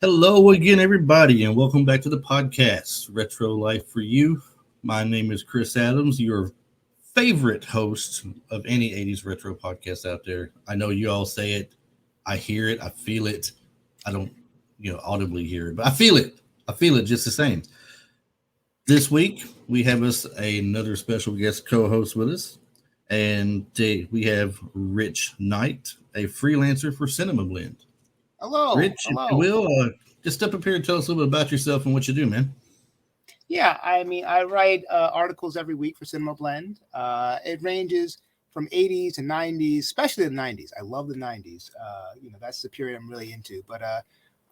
Hello again, everybody, and welcome back to the podcast, Retro Life for You. My name is Chris Adams, your favorite host of any 80s retro podcast out there. I know you all say it. I hear it. I feel it. I don't, audibly hear it, but I feel it. I feel it just the same. This week, we have another special guest co-host with us, and today we have Rich Knight, a freelancer for Cinema Blend. Hello. Rich, hello. if you will, just step up here and tell us a little bit about yourself and what you do, man. Yeah, I write articles every week for Cinema Blend. It ranges from 80s to 90s, especially the 90s. I love the 90s. That's the period I'm really into. But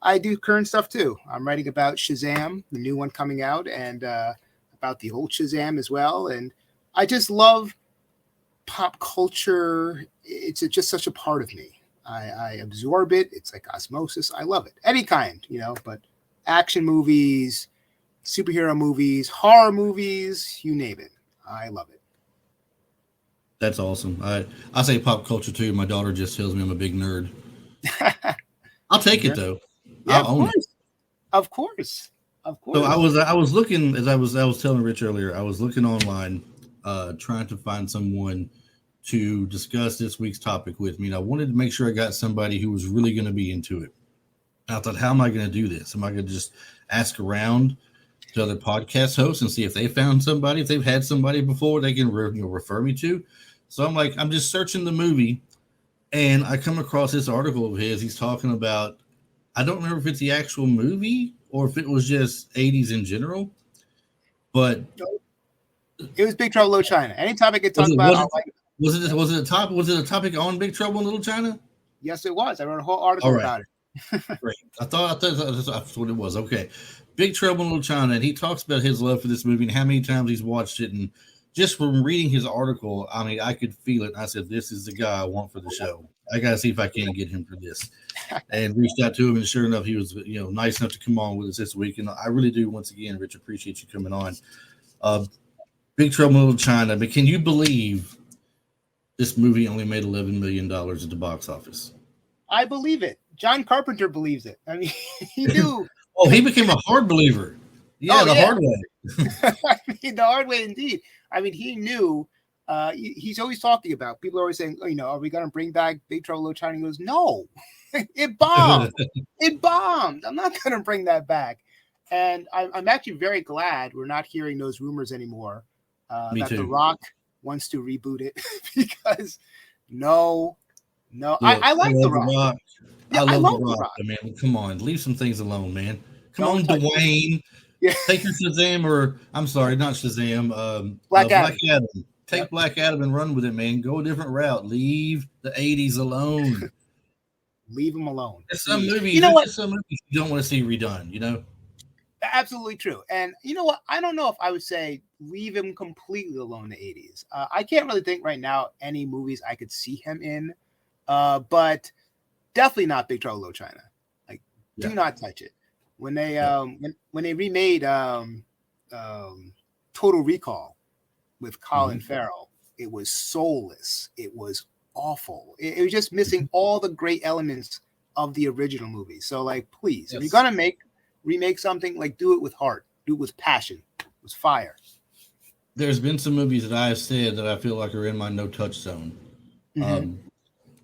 I do current stuff too. I'm writing about Shazam, the new one coming out, and about the old Shazam as well. And I just love pop culture. It's just such a part of me. I absorb it. It's like osmosis. I love it. Any kind, but action movies, superhero movies, horror movies, you name it. I love it. That's awesome. I say pop culture too. My daughter just tells me I'm a big nerd. I'll take it though. Yeah, I'll own it. Of course. So I was looking, as I was telling Rich earlier, I was looking online, trying to find someone to discuss this week's topic with me. And I wanted to make sure I got somebody who was really going to be into it. And I thought, how am I going to do this? Am I going to just ask around to other podcast hosts and see if they found somebody, if they've had somebody before they can refer me to? So I'm just searching the movie, and I come across this article of his. He's talking about, I don't remember if it's the actual movie or if it was just 80s in general, but it was Big Trouble in Little China. Any topic I talk about, Was it a topic on Big Trouble in Little China? Yes, it was. I wrote a whole article about it. Great. I thought that's what it was. Okay. Big Trouble in Little China, and he talks about his love for this movie and how many times he's watched it. And just from reading his article, I could feel it. And I said, this is the guy I want for the show. I got to see if I can get him for this. And reached out to him, and sure enough, he was nice enough to come on with us this week. And I really do, once again, Rich, appreciate you coming on. Big Trouble in Little China, but can you believe this movie only made $11 million at the box office? I believe it. John Carpenter believes it. I mean, he knew. Oh, he became a hard believer. Yeah, hard way. The hard way indeed. I mean, he knew. He's always talking about. People are always saying, are we going to bring back Big Trouble in Little China? He goes, no, it bombed. It bombed. I'm not going to bring that back. And I'm actually very glad we're not hearing those rumors anymore. Me that too. The Rock wants to reboot it because no. Look, I like The Rock. Yeah, I love The Rock. Man, come on, leave some things alone, man. Come on, Dwayne. Yeah. Take your Shazam, or I'm sorry, not Shazam. Black Adam. Take Black Adam and run with it, man. Go a different route. Leave the 80s alone. Leave them alone. There's some movies. Some movies you don't want to see redone. Absolutely true. And you know what? I don't know if I would say leave him completely alone in the 80s. I can't really think right now any movies I could see him in, but definitely not Big Trouble in Little China. Do not touch it. When they when they remade Total Recall with Colin Farrell, it was soulless. It was awful. It was just missing all the great elements of the original movie. So, please, if you're gonna remake something, do it with heart, do it with passion, with fire. There's been some movies that I've said that I feel like are in my no touch zone.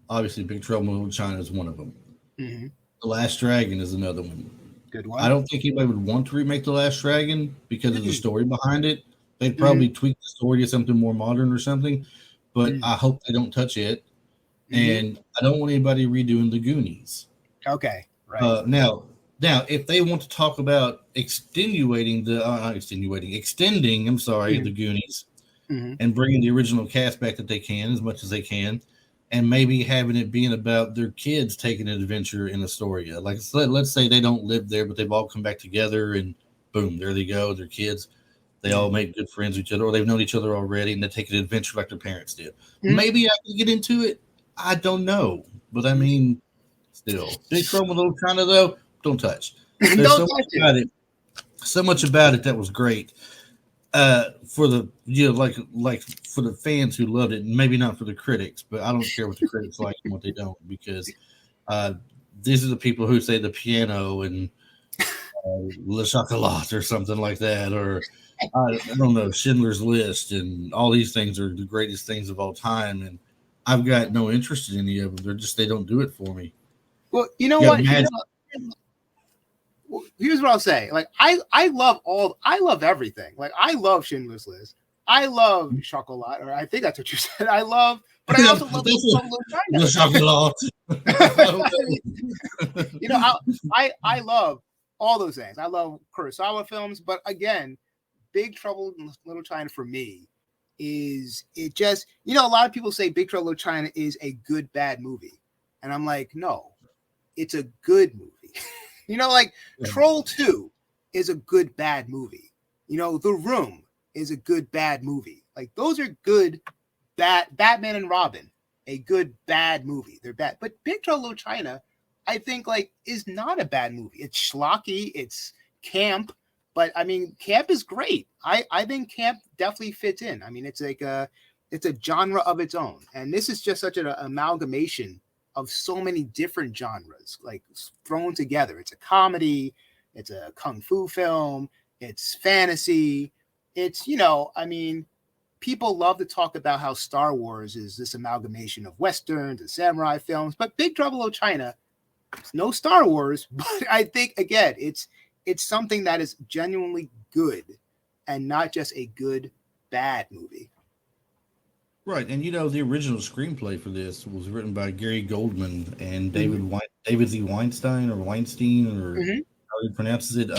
Obviously, Big Trouble in Little China is one of them. The Last Dragon is another one. Good one. I don't think anybody would want to remake The Last Dragon because of the story behind it. They'd probably tweak the story to something more modern or something, but I hope they don't touch it. And I don't want anybody redoing The Goonies. Okay, right. Now, if they want to talk about extending the Goonies and bringing the original cast back that they can, as much as they can, and maybe having it being about their kids taking an adventure in Astoria. Let's say they don't live there, but they've all come back together, and boom, there they go, their kids. They all make good friends with each other, or they've known each other already, and they take an adventure like their parents did. Maybe I can get into it. I don't know. But I mean, still. Big Trouble in Little China, though, don't touch. There's so much about it that was great. For the for the fans who loved it, and maybe not for the critics, but I don't care what the critics like and what they don't, because these are the people who say the piano and Le Chocolat or something like that, or I don't know, Schindler's List, and all these things are the greatest things of all time. And I've got no interest in any of them. They don't do it for me. Well, you know what? Here's what I'll say. Like I love everything. Like I love Schindler's List. I love Chocolat, or I think that's what you said. I also love Le Chocolat. You know, I love all those things. I love Kurosawa films, but again, Big Trouble in Little China for me is it just, you know, a lot of people say Big Trouble in Little China is a good bad movie, and I'm like, no, it's a good movie. You know, like Troll 2 is a good bad movie. You know, The Room is a good bad movie. Like those are good bad. Batman and Robin, a good bad movie. They're bad, but Big Trouble in Little China, I think, like, is not a bad movie. It's schlocky, it's camp, but I mean, camp is great. I think camp definitely fits in. I mean, it's a genre of its own, and this is just such an amalgamation of so many different genres, like thrown together. It's a comedy, it's a kung fu film, it's fantasy. It's, you know, I mean, people love to talk about how Star Wars is this amalgamation of Westerns and samurai films, but Big Trouble in Little China, it's no Star Wars, but I think, again, it's something that is genuinely good and not just a good, bad movie. Right, and you know the original screenplay for this was written by Gary Goldman and David Z. Weinstein or Weinstein or how he pronounces it.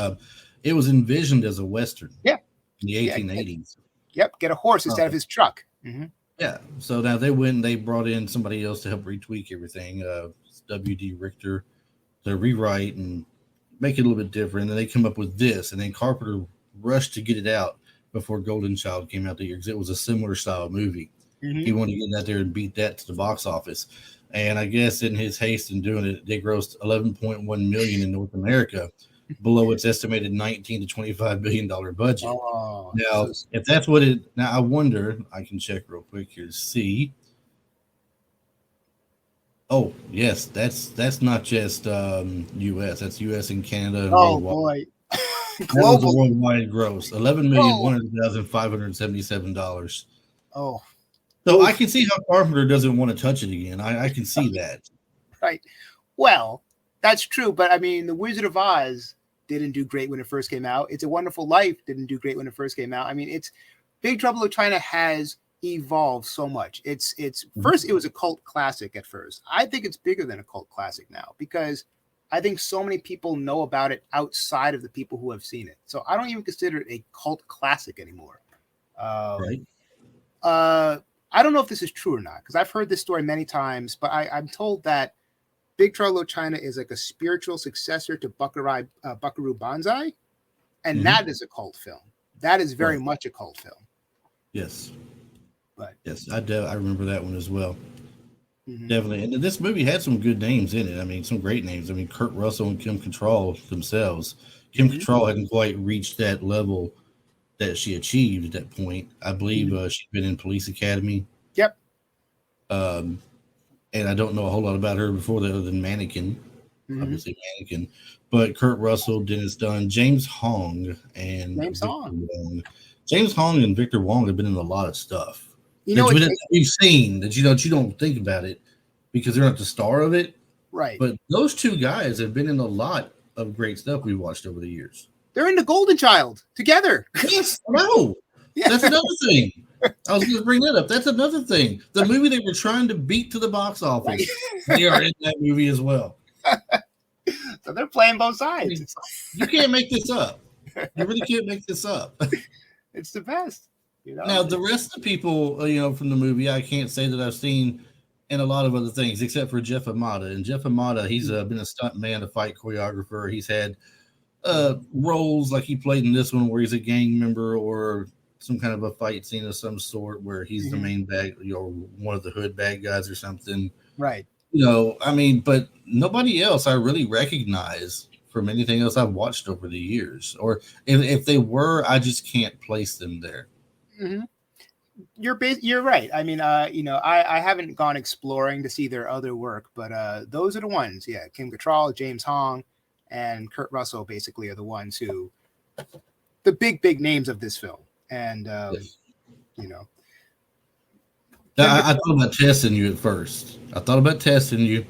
It was envisioned as a Western. Yeah, in the 1880s. Yep, get a horse instead of his truck. Yeah, so now they went and they brought in somebody else to help retweak everything, W.D. Richter, to rewrite and make it a little bit different. And then they come up with this, and then Carpenter rushed to get it out before Golden Child came out the year because it was a similar style movie. He wanted to get out there and beat that to the box office. And I guess in his haste in doing it, they grossed $11.1 million in North America, below its estimated $19 to $25 billion budget. Oh, now, if that's what it, now I wonder, I can check real quick here to see. Oh, yes, that's not just U.S. That's U.S. and Canada. And worldwide. Boy, global. That was a worldwide gross, $11,100,577. Oh, so I can see how Carpenter doesn't want to touch it again. I can see that. Right. Well, that's true, but I mean, The Wizard of Oz didn't do great when it first came out. It's a Wonderful Life didn't do great when it first came out. I mean, it's Big Trouble in China has evolved so much. It's first, it was a cult classic at first. I think it's bigger than a cult classic now because I think so many people know about it outside of the people who have seen it. So I don't even consider it a cult classic anymore. Right. I don't know if this is true or not because I've heard this story many times, but I'm told that Big Trouble in China is like a spiritual successor to Buckaroo Banzai, and that is a cult film. That is very much a cult film. Yes. But yes, I remember that one as well. Definitely. And this movie had some good names in it. I mean, some great names. I mean, Kurt Russell and Kim Cattrall themselves. Kim Cattrall hadn't quite reached that level that she achieved at that point. I believe she'd been in Police Academy. Yep. And I don't know a whole lot about her before that other than Mannequin. Obviously Mannequin. But Kurt Russell, Dennis Dunn, James Hong, and James Hong and Victor Wong have been in a lot of stuff. You know, we've seen that you don't think about it because they're not the star of it. Right. But those two guys have been in a lot of great stuff we've watched over the years. They're in The Golden Child together. Yes, no. Yeah. That's another thing. I was going to bring that up. That's another thing. The movie they were trying to beat to the box office, they are in that movie as well. So they're playing both sides. I mean, you can't make this up. You really can't make this up. It's the best. You know? Now, the rest of the people, from the movie, I can't say that I've seen in a lot of other things, except for Jeff Amata. And Jeff Amata, he's been a stunt man, a fight choreographer. He's had roles like he played in this one where he's a gang member or some kind of a fight scene of some sort where he's the main bad, one of the hood bad guys or something. Right. But nobody else I really recognize from anything else I've watched over the years. Or if they were, I just can't place them there. You're right. I mean, I haven't gone exploring to see their other work, but those are the ones. Yeah, Kim Cattrall, James Hong, and Kurt Russell basically are the ones who the big names of this film. And Yes. you know, I thought about testing you at first. I thought about testing you.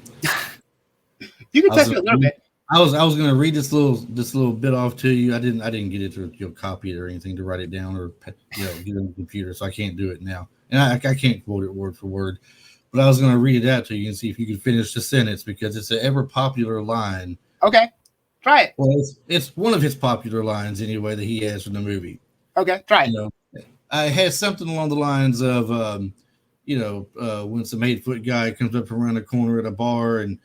you can I was test me a little bit. I was going to read this little bit off to you. I didn't get it to copy it or anything to write it down or get it on the computer, so I can't do it now. And I can't quote it word for word, but I was going to read it out to you and see if you could finish the sentence because it's an ever popular line. Okay, try it. Well, it's one of his popular lines anyway that he has in the movie. Okay, try it. It has something along the lines of when some 8-foot guy comes up around the corner at a bar and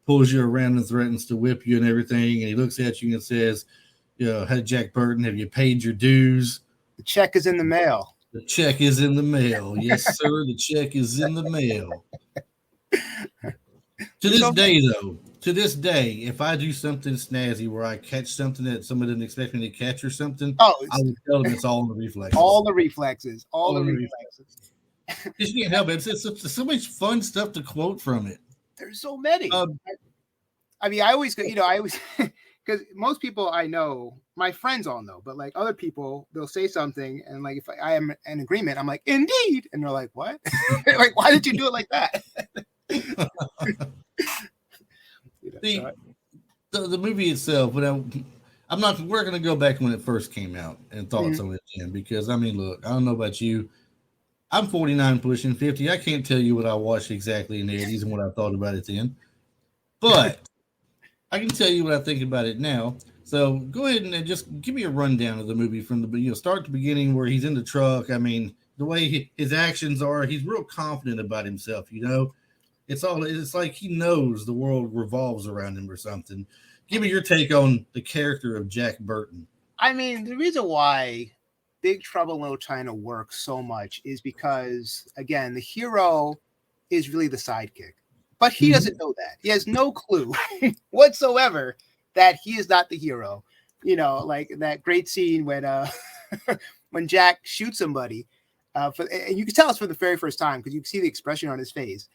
pulls you around and threatens to whip you and everything, and he looks at you and says, "Hey, Jack Burton, have you paid your dues? The check is in the mail." The check is in the mail. Yes, sir, the check is in the mail. To this day, if I do something snazzy where I catch something that somebody didn't expect me to catch or something, I would tell them it's all in the reflexes. All the reflexes. All the reflexes. You can't help it. It's so much fun stuff to quote from it. There's so many. I mean, I always because most people I know, my friends all know, but like other people, they'll say something and like if I am in agreement, I'm like, indeed, and they're like, what? Like, why did you do it like that? The movie itself, we're going to go back when it first came out and thoughts on it again because I mean, look, I don't know about you. I'm 49 pushing 50. I can't tell you what I watched exactly in the 80s and what I thought about it then. But I can tell you what I think about it now. So go ahead and just give me a rundown of the movie from the start to beginning where he's in the truck. I mean, the way his actions are, he's real confident about himself, It's like he knows the world revolves around him or something. Give me your take on the character of Jack Burton. I mean, the reason why Big Trouble in Little China works so much is because, again, the hero is really the sidekick. But he doesn't know that. He has no clue whatsoever that he is not the hero. Like that great scene when when Jack shoots somebody. And you can tell it's for the very first time because you can see the expression on his face.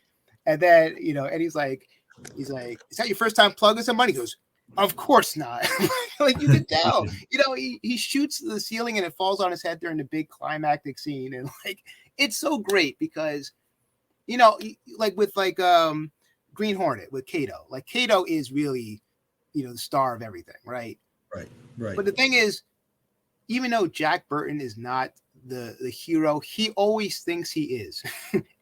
And then, and he's like, is that your first time plugging somebody? He goes, of course not. Like you can tell, he shoots the ceiling and it falls on his head during the big climactic scene. And like, it's so great because, like with Green Hornet with Kato, like Kato is really, the star of everything. Right. But the thing is, even though Jack Burton is not the hero, he always thinks he is.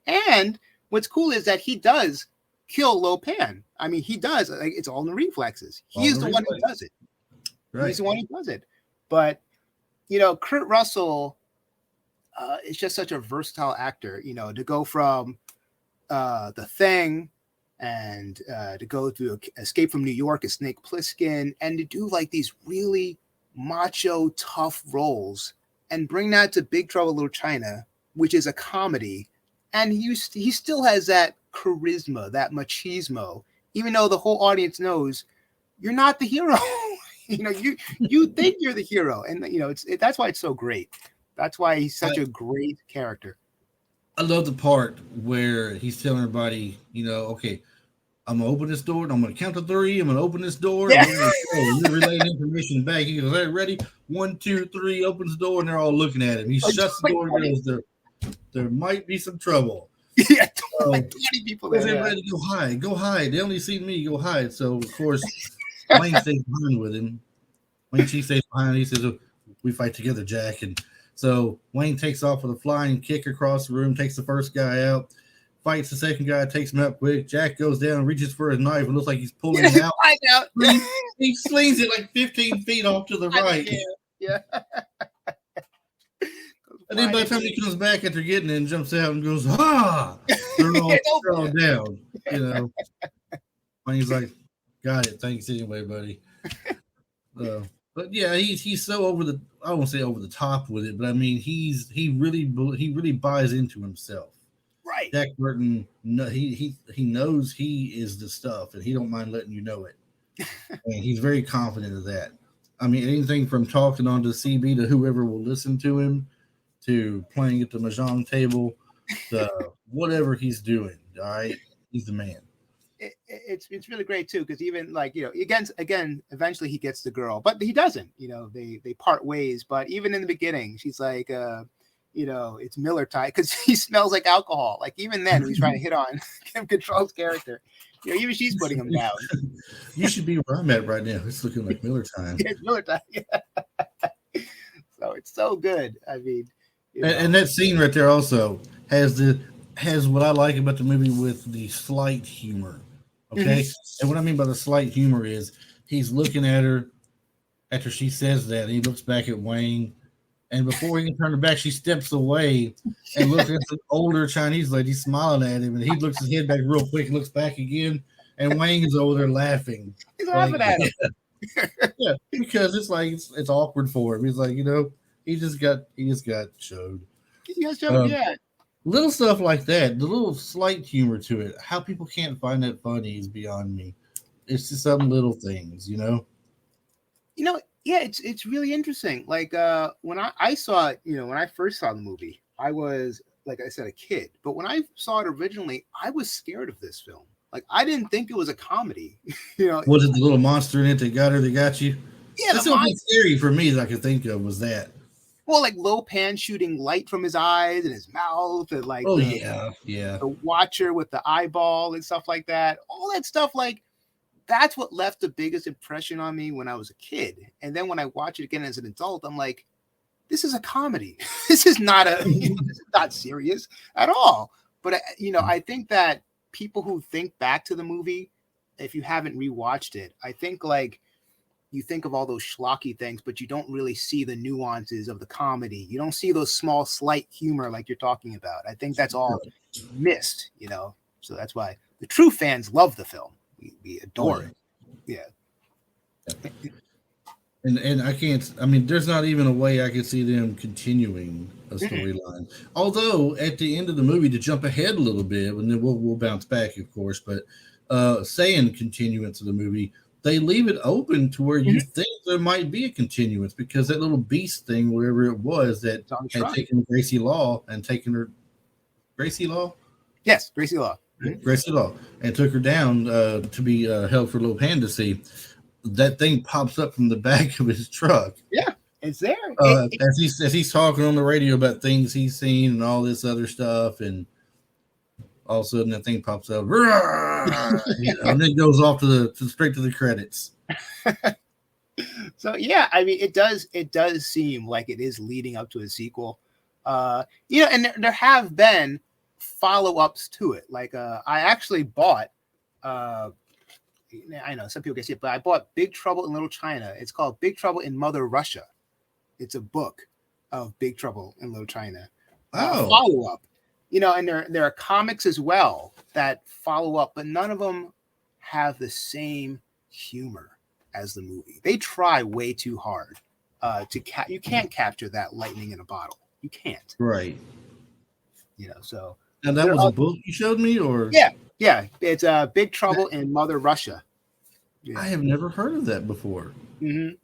And what's cool is that he does kill Lo Pan. I mean, he does. Like, it's all in the reflexes. He's the one who does it. Right. He's the one who does it. But, Kurt Russell is just such a versatile actor, to go from The Thing and to go to Escape from New York as Snake Plissken and to do like these really macho, tough roles and bring that to Big Trouble in Little China, which is a comedy. And he still has that charisma, that machismo, even though the whole audience knows you're not the hero. You think you're the hero, and that's why it's so great. That's why he's such a great character. I love the part where he's telling everybody, okay, I'm gonna open this door and I'm gonna count to 3. I'm gonna open this door. Yeah. And you're relaying information back. He goes, "Hey, ready? 1, 2, 3." Opens the door and they're all looking at him. He shuts the door and goes, There might be some trouble. Yeah, like 20 people there. They're ready to go hide. They only see me, go hide. So of course, Wayne stays behind with him. Wayne Chief stays behind. He says, "We fight together, Jack." And so Wayne takes off with a flying kick across the room, takes the first guy out, fights the second guy, takes him out quick. Jack goes down, reaches for his knife, and looks like he's pulling it out. He slings it like 15 feet off to the right. Yeah. And then by the time he comes back after getting it and jumps out and goes, they're all down, And he's like, got it. Thanks anyway, buddy. But yeah, he's so I won't say over the top with it, but I mean, he really buys into himself. Right. Jack Burton, he knows he is the stuff and he don't mind letting you know it. And he's very confident of that. I mean, anything from talking on to CB to whoever will listen to him, to playing at the mahjong table to whatever he's doing. All right, he's the man. It's really great too, because even like, again eventually he gets the girl, but he doesn't. They part ways. But even in the beginning, she's like, it's Miller time, because he smells like alcohol. Like even then, he's trying to hit on Kim Control's character. Even she's putting him down. You should be where I'm at right now. It's looking like Miller time. It's Miller time. Yeah. So it's so good. I mean, and that scene right there also has what I like about the movie with the slight humor. Okay, and what I mean by the slight humor is he's looking at her after she says that, and he looks back at Wayne, and before he can turn her back, she steps away and looks at the older Chinese lady smiling at him, and he looks his head back real quick and looks back again, and Wayne is over there laughing. He's laughing at him. Yeah, because it's like it's awkward for him. He's like, he just got showed. Yeah. Little stuff like that, the little slight humor to it. How people can't find that funny is beyond me. It's just some little things, Yeah, it's really interesting. Like when I saw it, when I first saw the movie, I was, like I said, a kid. But when I saw it originally, I was scared of this film. Like I didn't think it was a comedy. Was it the little monster in it that got you? Yeah, that's the only scary for me that I could think of was that. Well, like Lopan shooting light from his eyes and his mouth, and like the Watcher with the eyeball and stuff like that. All that stuff, like that's what left the biggest impression on me when I was a kid. And then when I watch it again as an adult, I'm like, this is a comedy. This is not this is not serious at all. But I think that people who think back to the movie, if you haven't rewatched it, I think like you think of all those schlocky things, but you don't really see the nuances of the comedy. You don't see those small, slight humor like you're talking about. I think that's all missed, So that's why the true fans love the film. We adore it. Yeah. And I can't. I mean, there's not even a way I could see them continuing a storyline. Although at the end of the movie, to jump ahead a little bit, and then we'll bounce back, of course. But saying continuance of the movie, they leave it open to where you think there might be a continuance, because that little beast thing, whatever it was, that had taken Gracie Law and taken her. Gracie Law? Yes, Gracie Law. Gracie Law, and took her down to be held for Lopan to see. That thing pops up from the back of his truck. Yeah, it's there. As he's talking on the radio about things he's seen and all this other stuff, and all of a sudden that thing pops up, and then goes off straight to the credits. So yeah, I mean, it does seem like it is leading up to a sequel. And there have been follow-ups to it. Like I actually bought. I know some people can see it, but I bought Big Trouble in Little China. It's called Big Trouble in Mother Russia. It's a book of Big Trouble in Little China. Follow up. And there are comics as well that follow up, but none of them have the same humor as the movie. They try way too hard you can't capture that lightning in a bottle. You can't. Right. So. And that was a book you showed me, or? Yeah. It's Big Trouble in Mother Russia. Yeah. I have never heard of that before. Mm-hmm.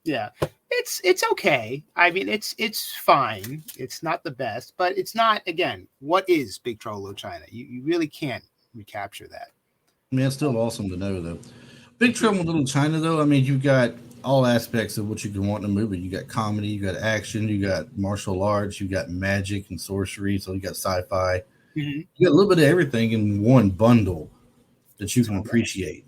Yeah. It's okay. I mean, it's fine. It's not the best, but it's not, again, what is Big Trouble in Little China? You really can't recapture that. I mean, it's still awesome to know, though. Big Trouble in Little China, though, I mean, you've got all aspects of what you can want in a movie. You got comedy, you got action, you got martial arts, you got magic and sorcery, so you got sci-fi. Mm-hmm. You got a little bit of everything in one bundle that you can appreciate.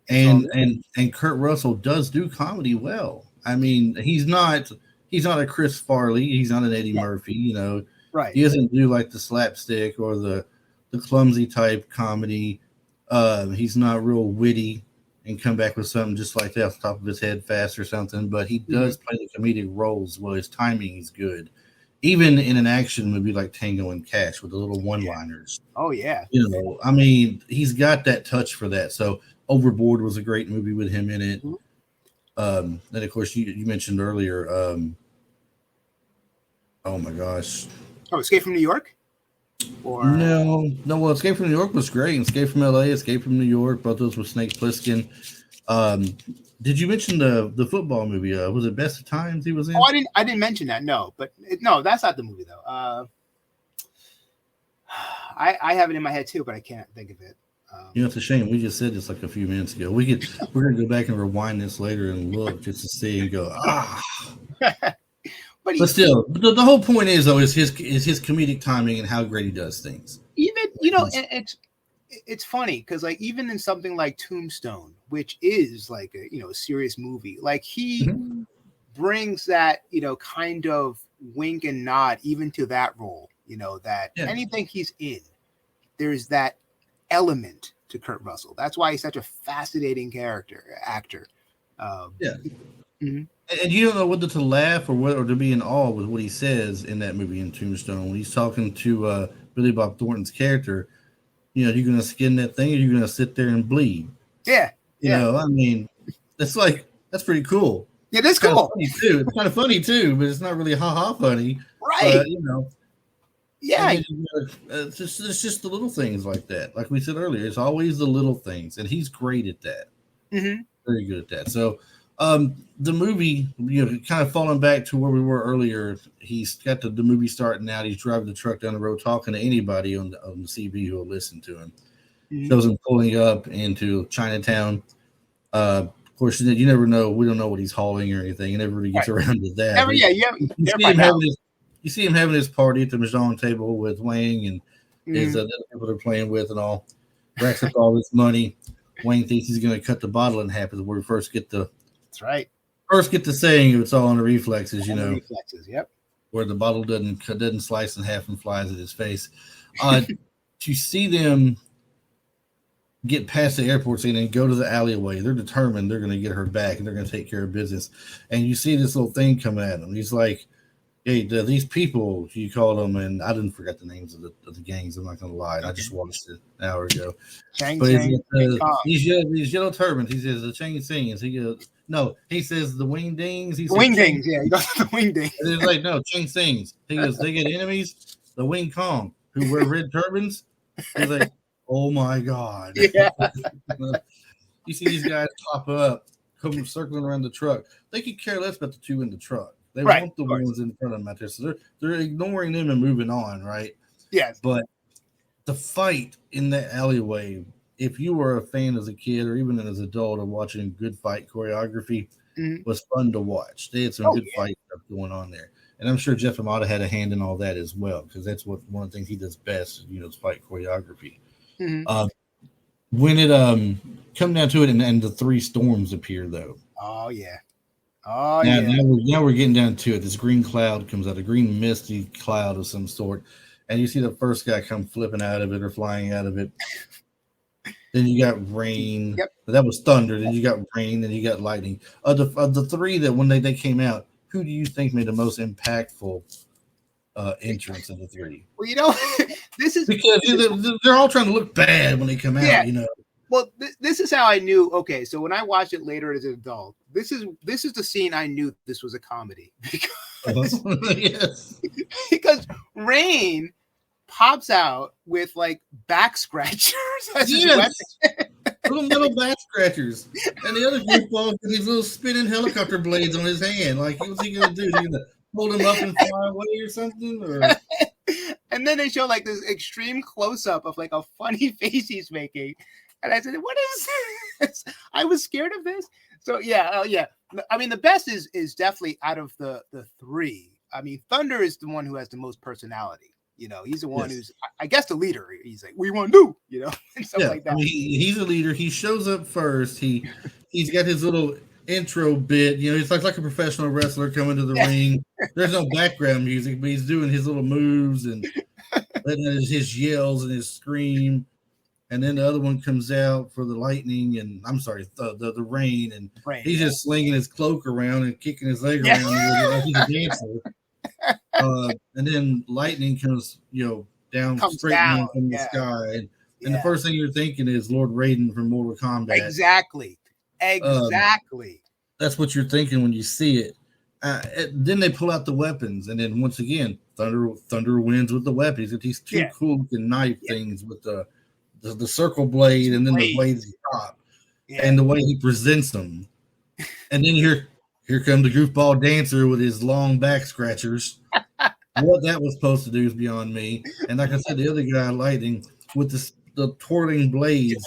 And Kurt Russell does do comedy well. I mean, he's not a Chris Farley, he's not an Eddie Murphy, Right. He doesn't do like the slapstick or the clumsy type comedy. He's not real witty and come back with something just like that off the top of his head fast or something, but he does play the comedic roles well. His timing is good. Even in an action movie like Tango and Cash with the little one-liners. Oh, yeah. I mean, he's got that touch for that. So Overboard was a great movie with him in it. Then, of course, you mentioned earlier, oh, my gosh. Oh, Escape from New York? Or No. Well, Escape from New York was great. Escape from L.A., Escape from New York, both those with Snake Plissken. Um, did you mention the football movie? Was it Best of Times he was in? oh, I didn't mention that. No, but no, that's not the movie though. I have it in my head too, but I can't think of it. It's a shame. We just said this like a few minutes ago. We're gonna go back and rewind this later and look just to see and go But still, the whole point is though is his comedic timing and how great he does things. Even it's funny because like even in something like Tombstone, which is like a serious movie, like he brings that kind of wink and nod even to that role. That anything he's in, there's that element to Kurt Russell. That's why he's such a fascinating actor. And you don't know whether to laugh or to be in awe with what he says in that movie in Tombstone when he's talking to Billy Bob Thornton's character. You're going to skin that thing, or you're going to sit there and bleed. Yeah, I mean, it's like that's pretty cool. Yeah, that's cool. It's kind of funny too, but it's not really ha funny, right? Yeah, it's just the little things like that. Like we said earlier, it's always the little things, and he's great at that. Very good at that. So, the movie, kind of falling back to where we were earlier. He's got the movie starting out. He's driving the truck down the road, talking to anybody on the CB who will listen to him. Shows him pulling up into Chinatown. Of course, you never know. We don't know what he's hauling or anything. He never really gets around to that. You see him having his party at the mahjong table with Wang and his other people they're playing with and all. Racks up all this money. Wang thinks he's going to cut the bottle in half. Is where we first get the. That's right. First get the saying it's all on the reflexes, Reflexes, yep. Where the bottle doesn't slice in half and flies at his face. To see them get past the airport scene and go to the alleyway, they're determined they're going to get her back and they're going to take care of business. And you see this little thing coming at him. He's like, hey, these people, you call them, and I didn't forget the names of the gangs. I'm not going to lie. I just watched it an hour ago. These yellow turbans. He says the Chang Sings. He says the Wing Dings. He says Wing Dings. Yeah, he goes to the Wing Dings. And he's like, no, Chang Sings. He goes, they get enemies, the Wing Kong, who wear red turbans. He's like, oh my God. Yeah. You see these guys pop up, come circling around the truck. They could care less about the two in the truck. They want the ones in front of them out there. So they're ignoring them and moving on, right? Yes. But the fight in that alleyway, if you were a fan as a kid or even as an adult or watching good fight choreography, was fun to watch. They had some good fight stuff going on there. And I'm sure Jeff Amata had a hand in all that as well, because that's one of the things he does best, is fight choreography. When it come down to it and the three storms appear, though. Oh, yeah. Now we're getting down to it. This green cloud comes out, a green misty cloud of some sort, and you see the first guy come flipping out of it or flying out of it. Then you got rain. Yep. That was thunder. Then you got rain. Then you got lightning. Of the three that when they came out, who do you think made the most impactful entrance of the three? Well, this is because they're all trying to look bad when they come out. Well, this is how I knew. Okay, so when I watched it later as an adult, this is the scene I knew this was a comedy because Rain pops out with like back scratchers as his weapon. Little metal back scratchers, and the other group falls with these little spinning helicopter blades on his hand. Like, what's he gonna do? Is he gonna hold him up and fly away or something? Or? And then they show like this extreme close up of like a funny face he's making. And I said, what is this? I was scared of this. So, yeah. I mean, the best is definitely out of the three. I mean, Thunder is the one who has the most personality. He's the one who's, I guess, the leader. He's like, we want to do, and stuff like that. I mean, he's a leader. He shows up first. He's got his little intro bit. He's like a professional wrestler coming to the ring. There's no background music, but he's doing his little moves and letting his yells and his scream. And then the other one comes out for the lightning, and I'm sorry, the rain, and he's just slinging his cloak around and kicking his leg around like he's a dancer. And then lightning comes, down straight down from the sky, and the first thing you're thinking is Lord Raiden from Mortal Kombat. Exactly. That's what you're thinking when you see it. Then they pull out the weapons, and then once again, Thunder wins with the weapons. He's got these two cool looking knife things with the circle blade, and then the blades on top, and the way he presents them. And then here comes the goofball dancer with his long back scratchers. What that was supposed to do is beyond me. And like I said, the other guy, Lightning, with the twirling blades.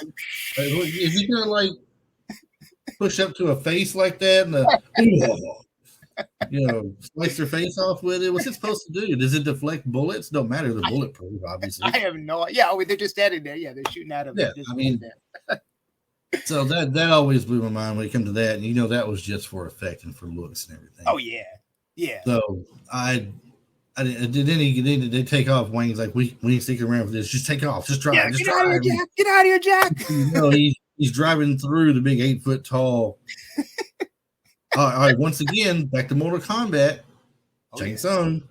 Is he gonna like push up to a face like that and slice their face off with it? What's it supposed to do? Does it deflect bullets? Don't matter. They're bulletproof, obviously. I have no idea. Yeah, they're just standing there. Yeah, they're shooting at him. Yeah, I mean, so that always blew my mind when it came to that. And that was just for effect and for looks and everything. Oh yeah. So they take off. Wayne's like, we ain't sticking around for this. Just take off. Just drive. Just get out of here, Jack. Get out of here, Jack. He's driving through the big 8 foot tall. All right. Once again, back to Mortal Kombat. Shang Tsung.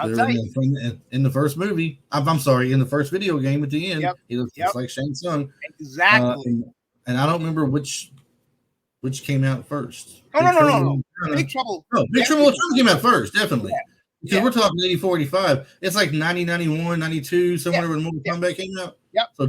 In the first movie, I'm sorry, in the first video game at the end, he looks just like Shang Tsung. Exactly. And I don't remember which came out first. No. Big Trouble. No, Big Trouble came out first, definitely. Because we're talking 84, 85. It's like 90, 91, 92, somewhere when Mortal Kombat came out. Yep. So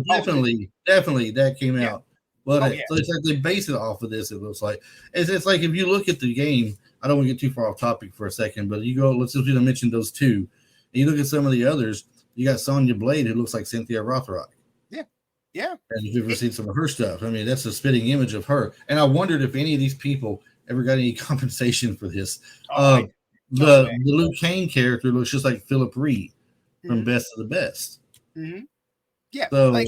definitely that came out. But so it's like they base it off of this, it looks like. It's like if you look at the game, I don't want to get too far off topic for a second, but you go, let's just mention those two. And you look at some of the others, you got Sonya Blade, who looks like Cynthia Rothrock. Yeah. And if you've ever seen some of her stuff, I mean, that's a spitting image of her. And I wondered if any of these people ever got any compensation for this. The Liu Kang character looks just like Philip Reed from Best of the Best. Mm-hmm. Yeah. So,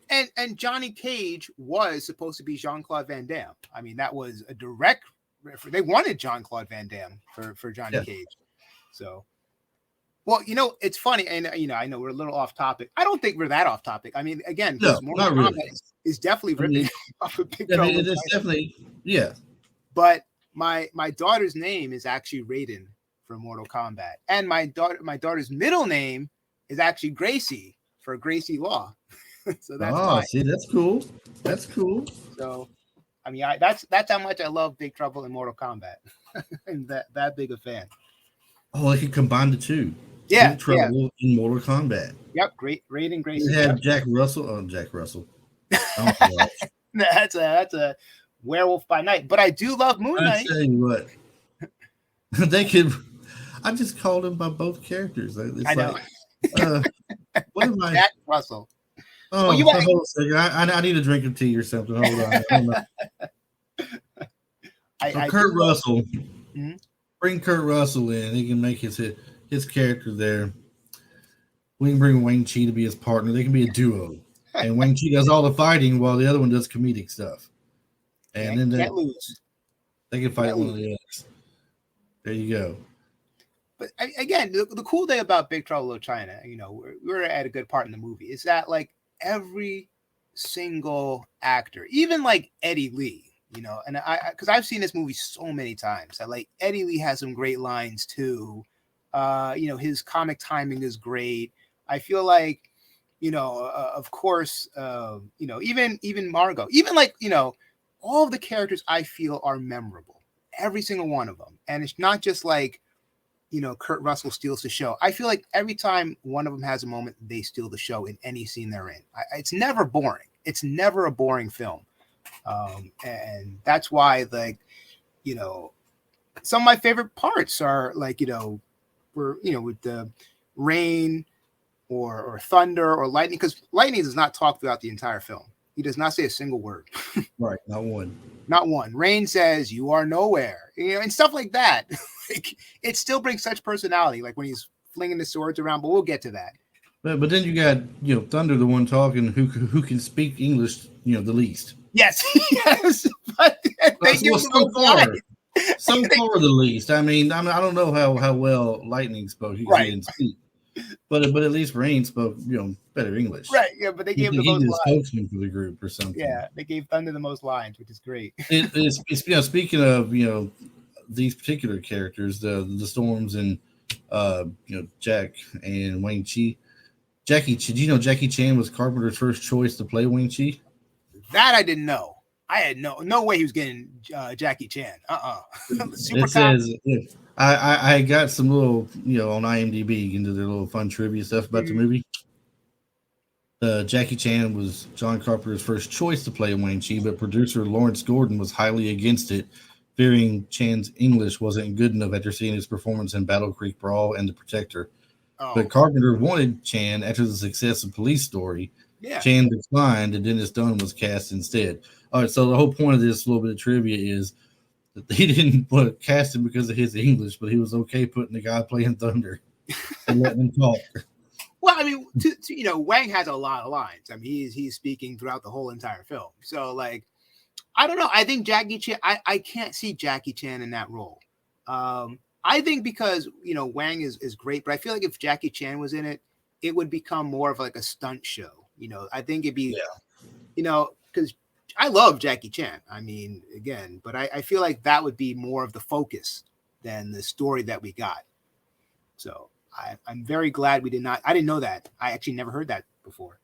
and Johnny Cage was supposed to be Jean-Claude Van Damme. I mean, that was a direct reference. They wanted Jean-Claude Van Damme for Johnny Cage. So, well, it's funny, and I know we're a little off topic. I don't think we're that off topic. I mean, again, not really. is definitely ripping off a Big Trouble. It is definitely, But my daughter's name is actually Raiden for Mortal Kombat, and my daughter's middle name is actually Gracie for Gracie Law. So that's see, that's cool. That's cool. So, I mean, that's how much I love Big Trouble in Mortal Kombat. I'm that big a fan. Oh, they can combine the two. Yeah, Big Trouble in Mortal Kombat. Yep, great. Raiden Gracie. They have Jack Russell. Oh, Jack Russell. That's a werewolf by night. But I do love Moon Knight. I tell you what, they could. I just called him by both characters. I know. What am I? Jack Russell. Oh, hold on a second. I need a drink of tea or something. Hold on. Kurt Russell. Mm-hmm. Bring Kurt Russell in. He can make his character there. We can bring Wang Chi to be his partner. They can be a duo. And Wang Chi does all the fighting while the other one does comedic stuff. And then they can fight one of the others. There you go. But again, the cool thing about Big Trouble in Little China, we're at a good part in the movie, is that like every single actor, even like Eddie Lee, and because I've seen this movie so many times, that like Eddie Lee has some great lines too. His comic timing is great. I feel like, of course, even Margot, even like, all of the characters I feel are memorable, every single one of them. And it's not just like, Kurt Russell steals the show. I feel like every time one of them has a moment, they steal the show in any scene they're in. It's never boring. It's never a boring film. And that's why, like, some of my favorite parts are like, with the rain or thunder or lightning, because lightning does not talk throughout the entire film. He does not say a single word. Right. Not one. Not one. Rain says, "You are nowhere," and stuff like that. Like, it still brings such personality, like when he's flinging the swords around, but we'll get to that. But then you got, Thunder, the one talking who can speak English, the least. Yes. Yes. But so far the least. I mean, I don't know how well Lightning spoke. He didn't speak. But at least Rain spoke, better English. Right, yeah, but they gave him the most lines. Spokesman for the group or something. Yeah, they gave Thunder the most lines, which is great. It's speaking of, these particular characters, the Storms and Jack and Wang Chi. Jackie Chan was Carpenter's first choice to play Wang Chi? That I didn't know. I had no way he was getting Jackie Chan. Super It says I got some little, on IMDb into their little fun trivia stuff about the movie. Jackie Chan was John Carpenter's first choice to play Wang Chi, but producer Lawrence Gordon was highly against it, fearing Chan's English wasn't good enough after seeing his performance in Battle Creek Brawl and The Protector. Oh. But Carpenter wanted Chan after the success of Police Story. Yeah. Chan declined, and Dennis Dunn was cast instead. All right, so the whole point of this little bit of trivia is that they didn't cast him because of his English, but he was okay putting the guy playing Thunder and letting him talk. Well, I mean, Wang has a lot of lines. I mean, he's speaking throughout the whole entire film. So, like, I don't know. I think Jackie Chan. I can't see Jackie Chan in that role. I think because Wang is great, but I feel like if Jackie Chan was in it, it would become more of like a stunt show. I think it'd be, because I love Jackie Chan. I mean, again, but I feel like that would be more of the focus than the story that we got. So I'm very glad we did not. I didn't know that. I actually never heard that before.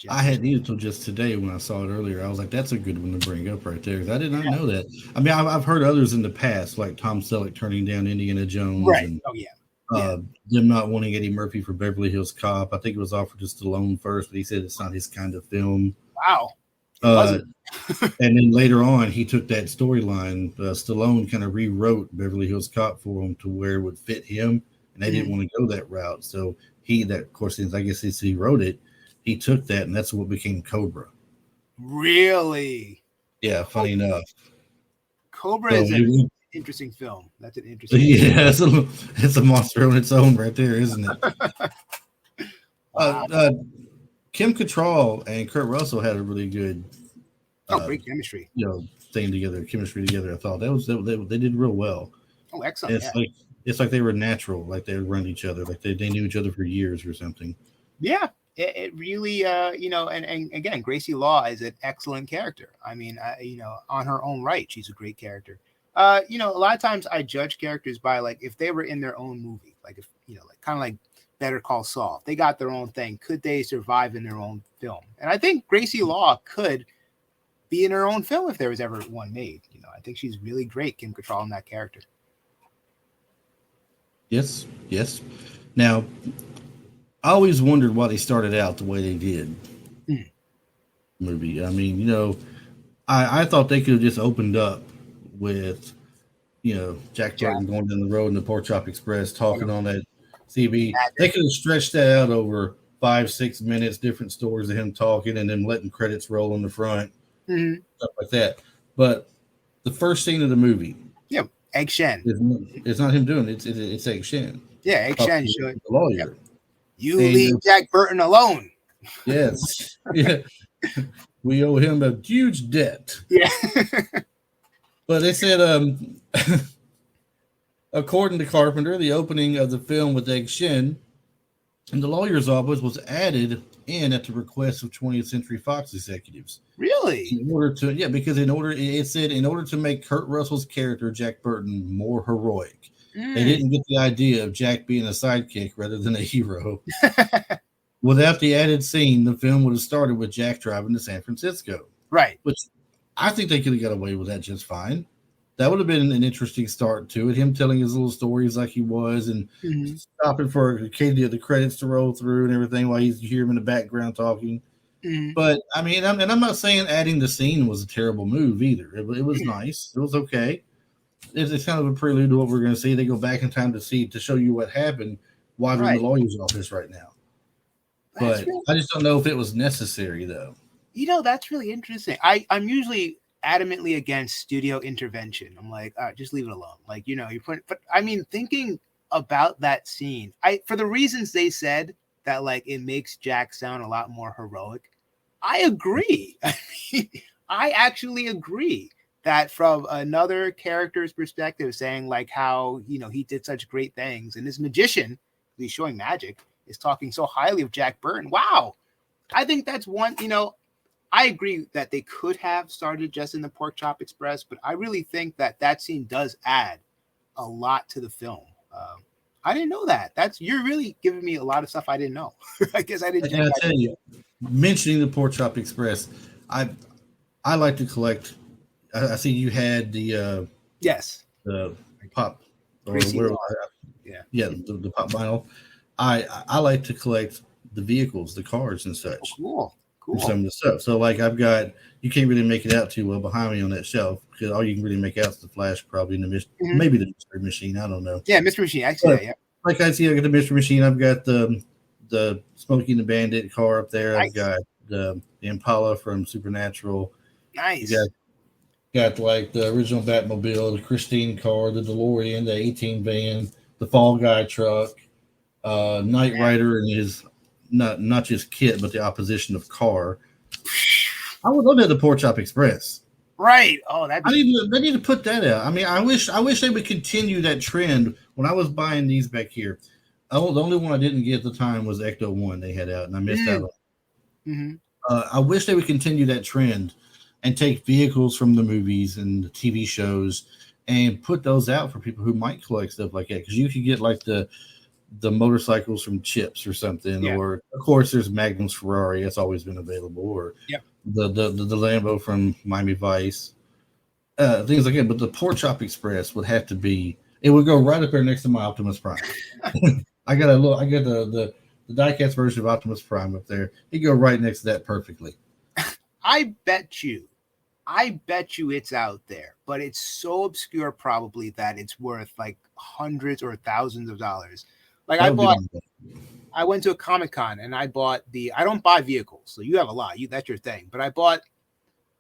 I hadn't either until just today when I saw it earlier. I was like, that's a good one to bring up right there. Because I did not know that. I mean, I've heard others in the past, like Tom Selleck turning down Indiana Jones. Right. And, them not wanting Eddie Murphy for Beverly Hills Cop. I think it was offered to Stallone first, but he said it's not his kind of film. Wow. And then later on, he took that storyline. Stallone kind of rewrote Beverly Hills Cop for him to where it would fit him, and they didn't want to go that route. So of course, since I guess he wrote it, he took that, and that's what became Cobra. Really? Yeah, funny enough. Cobra is an interesting film. That's an interesting Yeah, it's a monster on its own right there, isn't it? Kim Cattrall and Kurt Russell had a really good great chemistry. Chemistry together. I thought they did real well. Oh, excellent. It's like they were natural, like they would run each other, like they knew each other for years or something. Yeah. It really, and again, Gracie Law is an excellent character. I mean, on her own right, she's a great character. A lot of times I judge characters by like if they were in their own movie, like if like kind of like Better Call Saul. If they got their own thing, could they survive in their own film? And I think Gracie Law could be in her own film if there was ever one made. I think she's really great, Kim Cattrall, in that character. Yes. Now, I always wondered why they started out the way they did. Movie. I mean, I thought they could have just opened up with, Jack Burton going down the road in the Porkchop Express talking on that CB. They could have stretched that out over 5-6 minutes, different stories of him talking, and then letting credits roll on the front, stuff like that. But the first scene of the movie, Egg Shen. It's not him doing it. It's Egg Shen. Yeah, Egg Shen the lawyer. Yep. You leave Jack Burton alone. Yes. Yeah. We owe him a huge debt. Yeah. But they said, according to Carpenter, the opening of the film with Egg Shen in the lawyer's office was added in at the request of 20th Century Fox executives. Really? Because it said in order to make Kurt Russell's character, Jack Burton, more heroic. They didn't get the idea of Jack being a sidekick rather than a hero. Without the added scene, the film would have started with Jack driving to San Francisco. Right. Which I think they could have got away with that just fine. That would have been an interesting start to it. Him telling his little stories like he was and stopping for the credits to roll through and everything while you hear him in the background talking. But, I mean, I'm not saying adding the scene was a terrible move either. It was nice. It was okay. It's kind of a prelude to what we're going to see. They go back in time to show you what happened while they're in the lawyer's office right now. But I just don't know if it was necessary, though. That's really interesting. I'm usually adamantly against studio intervention. I'm like, all right, just leave it alone. Like, but I mean, thinking about that scene, for the reasons they said that, like, it makes Jack sound a lot more heroic. I agree. I mean, I actually agree that from another character's perspective, saying like how, he did such great things and this magician, he's showing magic, is talking so highly of Jack Burton. Wow. I think that's one, I agree that they could have started just in the Porkchop Express, but I really think that scene does add a lot to the film. I didn't know that. You're really giving me a lot of stuff I didn't know. I guess I didn't. I tell you, mentioning the Porkchop Express, I I like to collect. I see you had Yes. the pop or Gracie whatever. Law. Yeah. Yeah, the pop vinyl. I like to collect the vehicles, the cars and Oh, such. cool. And some of the stuff. So like I've got, you can't really make it out too well behind me on that shelf because all you can really make out is the Flash, probably in the maybe the Mystery Machine. I don't know. Yeah, Mystery Machine. I see that. Yeah. Like I see, I got the Mystery Machine. I've got the Smokey and the Bandit car up there. Nice. I've got the Impala from Supernatural. Nice. Got like the original Batmobile, the Christine car, the DeLorean, the 18 van, the Fall Guy truck, Knight Rider and his not just kit, but the opposition of car. I would love to have the Porkchop Express. Right. Oh, they need to put that out. I mean, I wish they would continue that trend. When I was buying these back here, the only one I didn't get at the time was Ecto 1 they had out, and I missed out on it. Mm-hmm. I wish they would continue that trend and take vehicles from the movies and the TV shows and put those out for people who might collect stuff like that. Because you could get like the motorcycles from Chips or something, or of course there's Magnum's Ferrari, that's always been available, or the Lambo from Miami Vice, things like that. But the Porkchop Express would have to be, it would go right up there next to my Optimus Prime. I got the diecast version of Optimus Prime up there. It'd go right next to that perfectly. I bet you it's out there, but it's so obscure probably that it's worth like hundreds or thousands of dollars. Like I went to a Comic-Con and I bought I don't buy vehicles, so you have a lot. That's your thing. But I bought,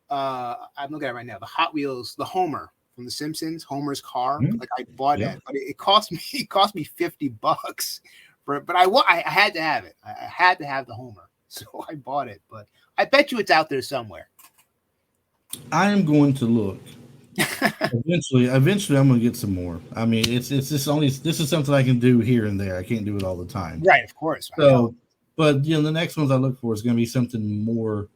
I'm looking at it right now, the Hot Wheels, the Homer from The Simpsons, Homer's car. Mm-hmm. Like I bought it, but it cost me $50 for it. But I had to have it. I had to have the Homer, so I bought it. But I bet you it's out there somewhere. I am going to look. Eventually, I'm going to get some more. I mean, this is something I can do here and there. I can't do it all the time. Right, of course. So, but the next ones I look for is going to be something more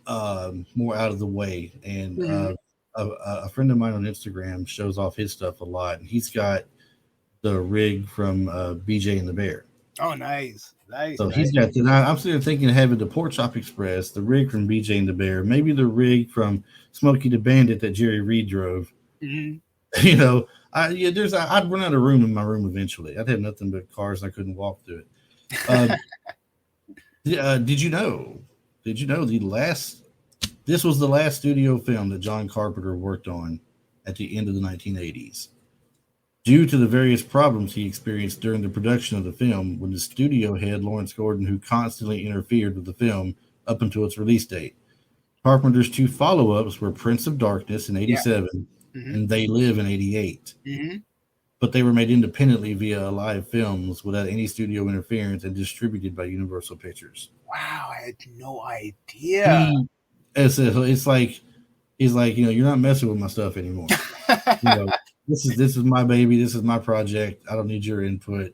out of the way. And a friend of mine on Instagram shows off his stuff a lot, and he's got the rig from BJ and the Bear. Oh, nice. So he's got that. I'm sitting there thinking of having the Porkchop Express, the rig from BJ and the Bear, maybe the rig from Smokey the Bandit that Jerry Reed drove. Mm-hmm. You know, I'd run out of room in my room eventually. I'd have nothing but cars, and I couldn't walk through it. Did you know this was the last studio film that John Carpenter worked on at the end of the 1980s? Due to the various problems he experienced during the production of the film, when the studio head, Lawrence Gordon, who constantly interfered with the film up until its release date. Carpenter's two follow-ups were Prince of Darkness in 87 and They Live in 88. Mm-hmm. But they were made independently via Live Films without any studio interference and distributed by Universal Pictures. Wow, I had no idea. It's like, you're not messing with my stuff anymore. This is my baby. This is my project. I don't need your input.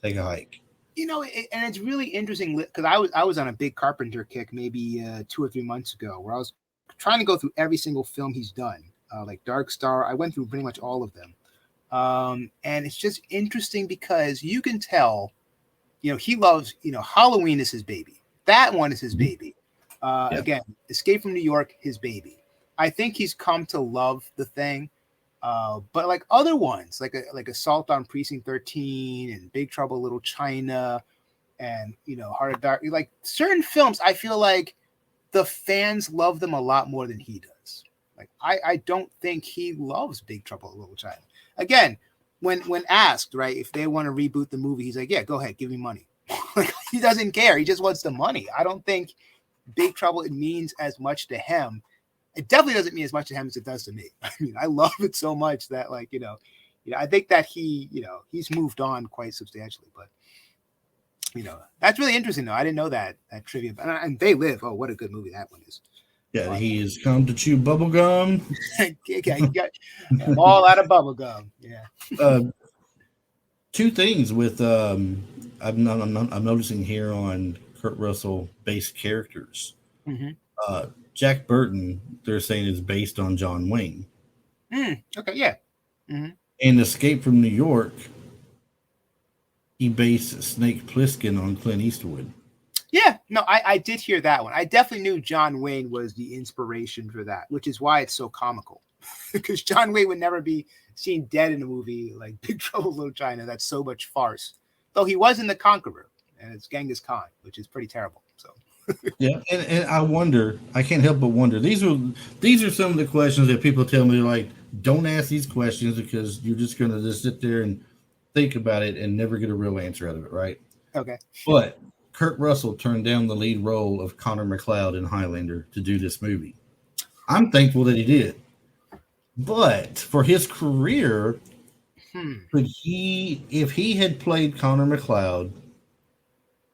Take a hike. And it's really interesting because I was on a big Carpenter kick maybe 2 or 3 months ago, where I was trying to go through every single film he's done, like Dark Star. I went through pretty much all of them, and it's just interesting because you can tell, he loves, Halloween is his baby. That one is his baby. Again, Escape from New York, his baby. I think he's come to love The Thing. But like other ones, like Assault on Precinct 13 and Big Trouble in Little China and, Heart of Dark, like certain films, I feel like the fans love them a lot more than he does. Like, I don't think he loves Big Trouble in Little China. Again, when asked, right, if they want to reboot the movie, he's like, yeah, go ahead, give me money. Like, he doesn't care. He just wants the money. I don't think Big Trouble, it means as much to him. It definitely doesn't mean as much to him as it does to me. I mean, I love it so much that, like, I think that he's moved on quite substantially. But, that's really interesting, though. I didn't know that trivia. And They Live. Oh, what a good movie that one is. Yeah, he has come to chew bubble gum. I'm all out of bubble gum. Yeah. 2 things with I'm noticing here on Kurt Russell based characters. Mm-hmm. Jack Burton, they're saying, is based on John Wayne. Okay, yeah. Mm-hmm. And Escape from New York, he based Snake Plissken on Clint Eastwood. Yeah, no, I did hear that one. I definitely knew John Wayne was the inspiration for that, which is why it's so comical. Because John Wayne would never be seen dead in a movie like Big Trouble in Little China. That's so much farce. Though he was in The Conqueror, and it's Genghis Khan, which is pretty terrible. So Yeah, and I wonder, I can't help but wonder. These are some of the questions that people tell me, like, don't ask these questions because you're just gonna just sit there and think about it and never get a real answer out of it, right? okay. But Kurt Russell turned down the lead role of Connor McLeod in Highlander to do this movie. I'm thankful that he did. But for his career, could he, if he had played Connor McLeod,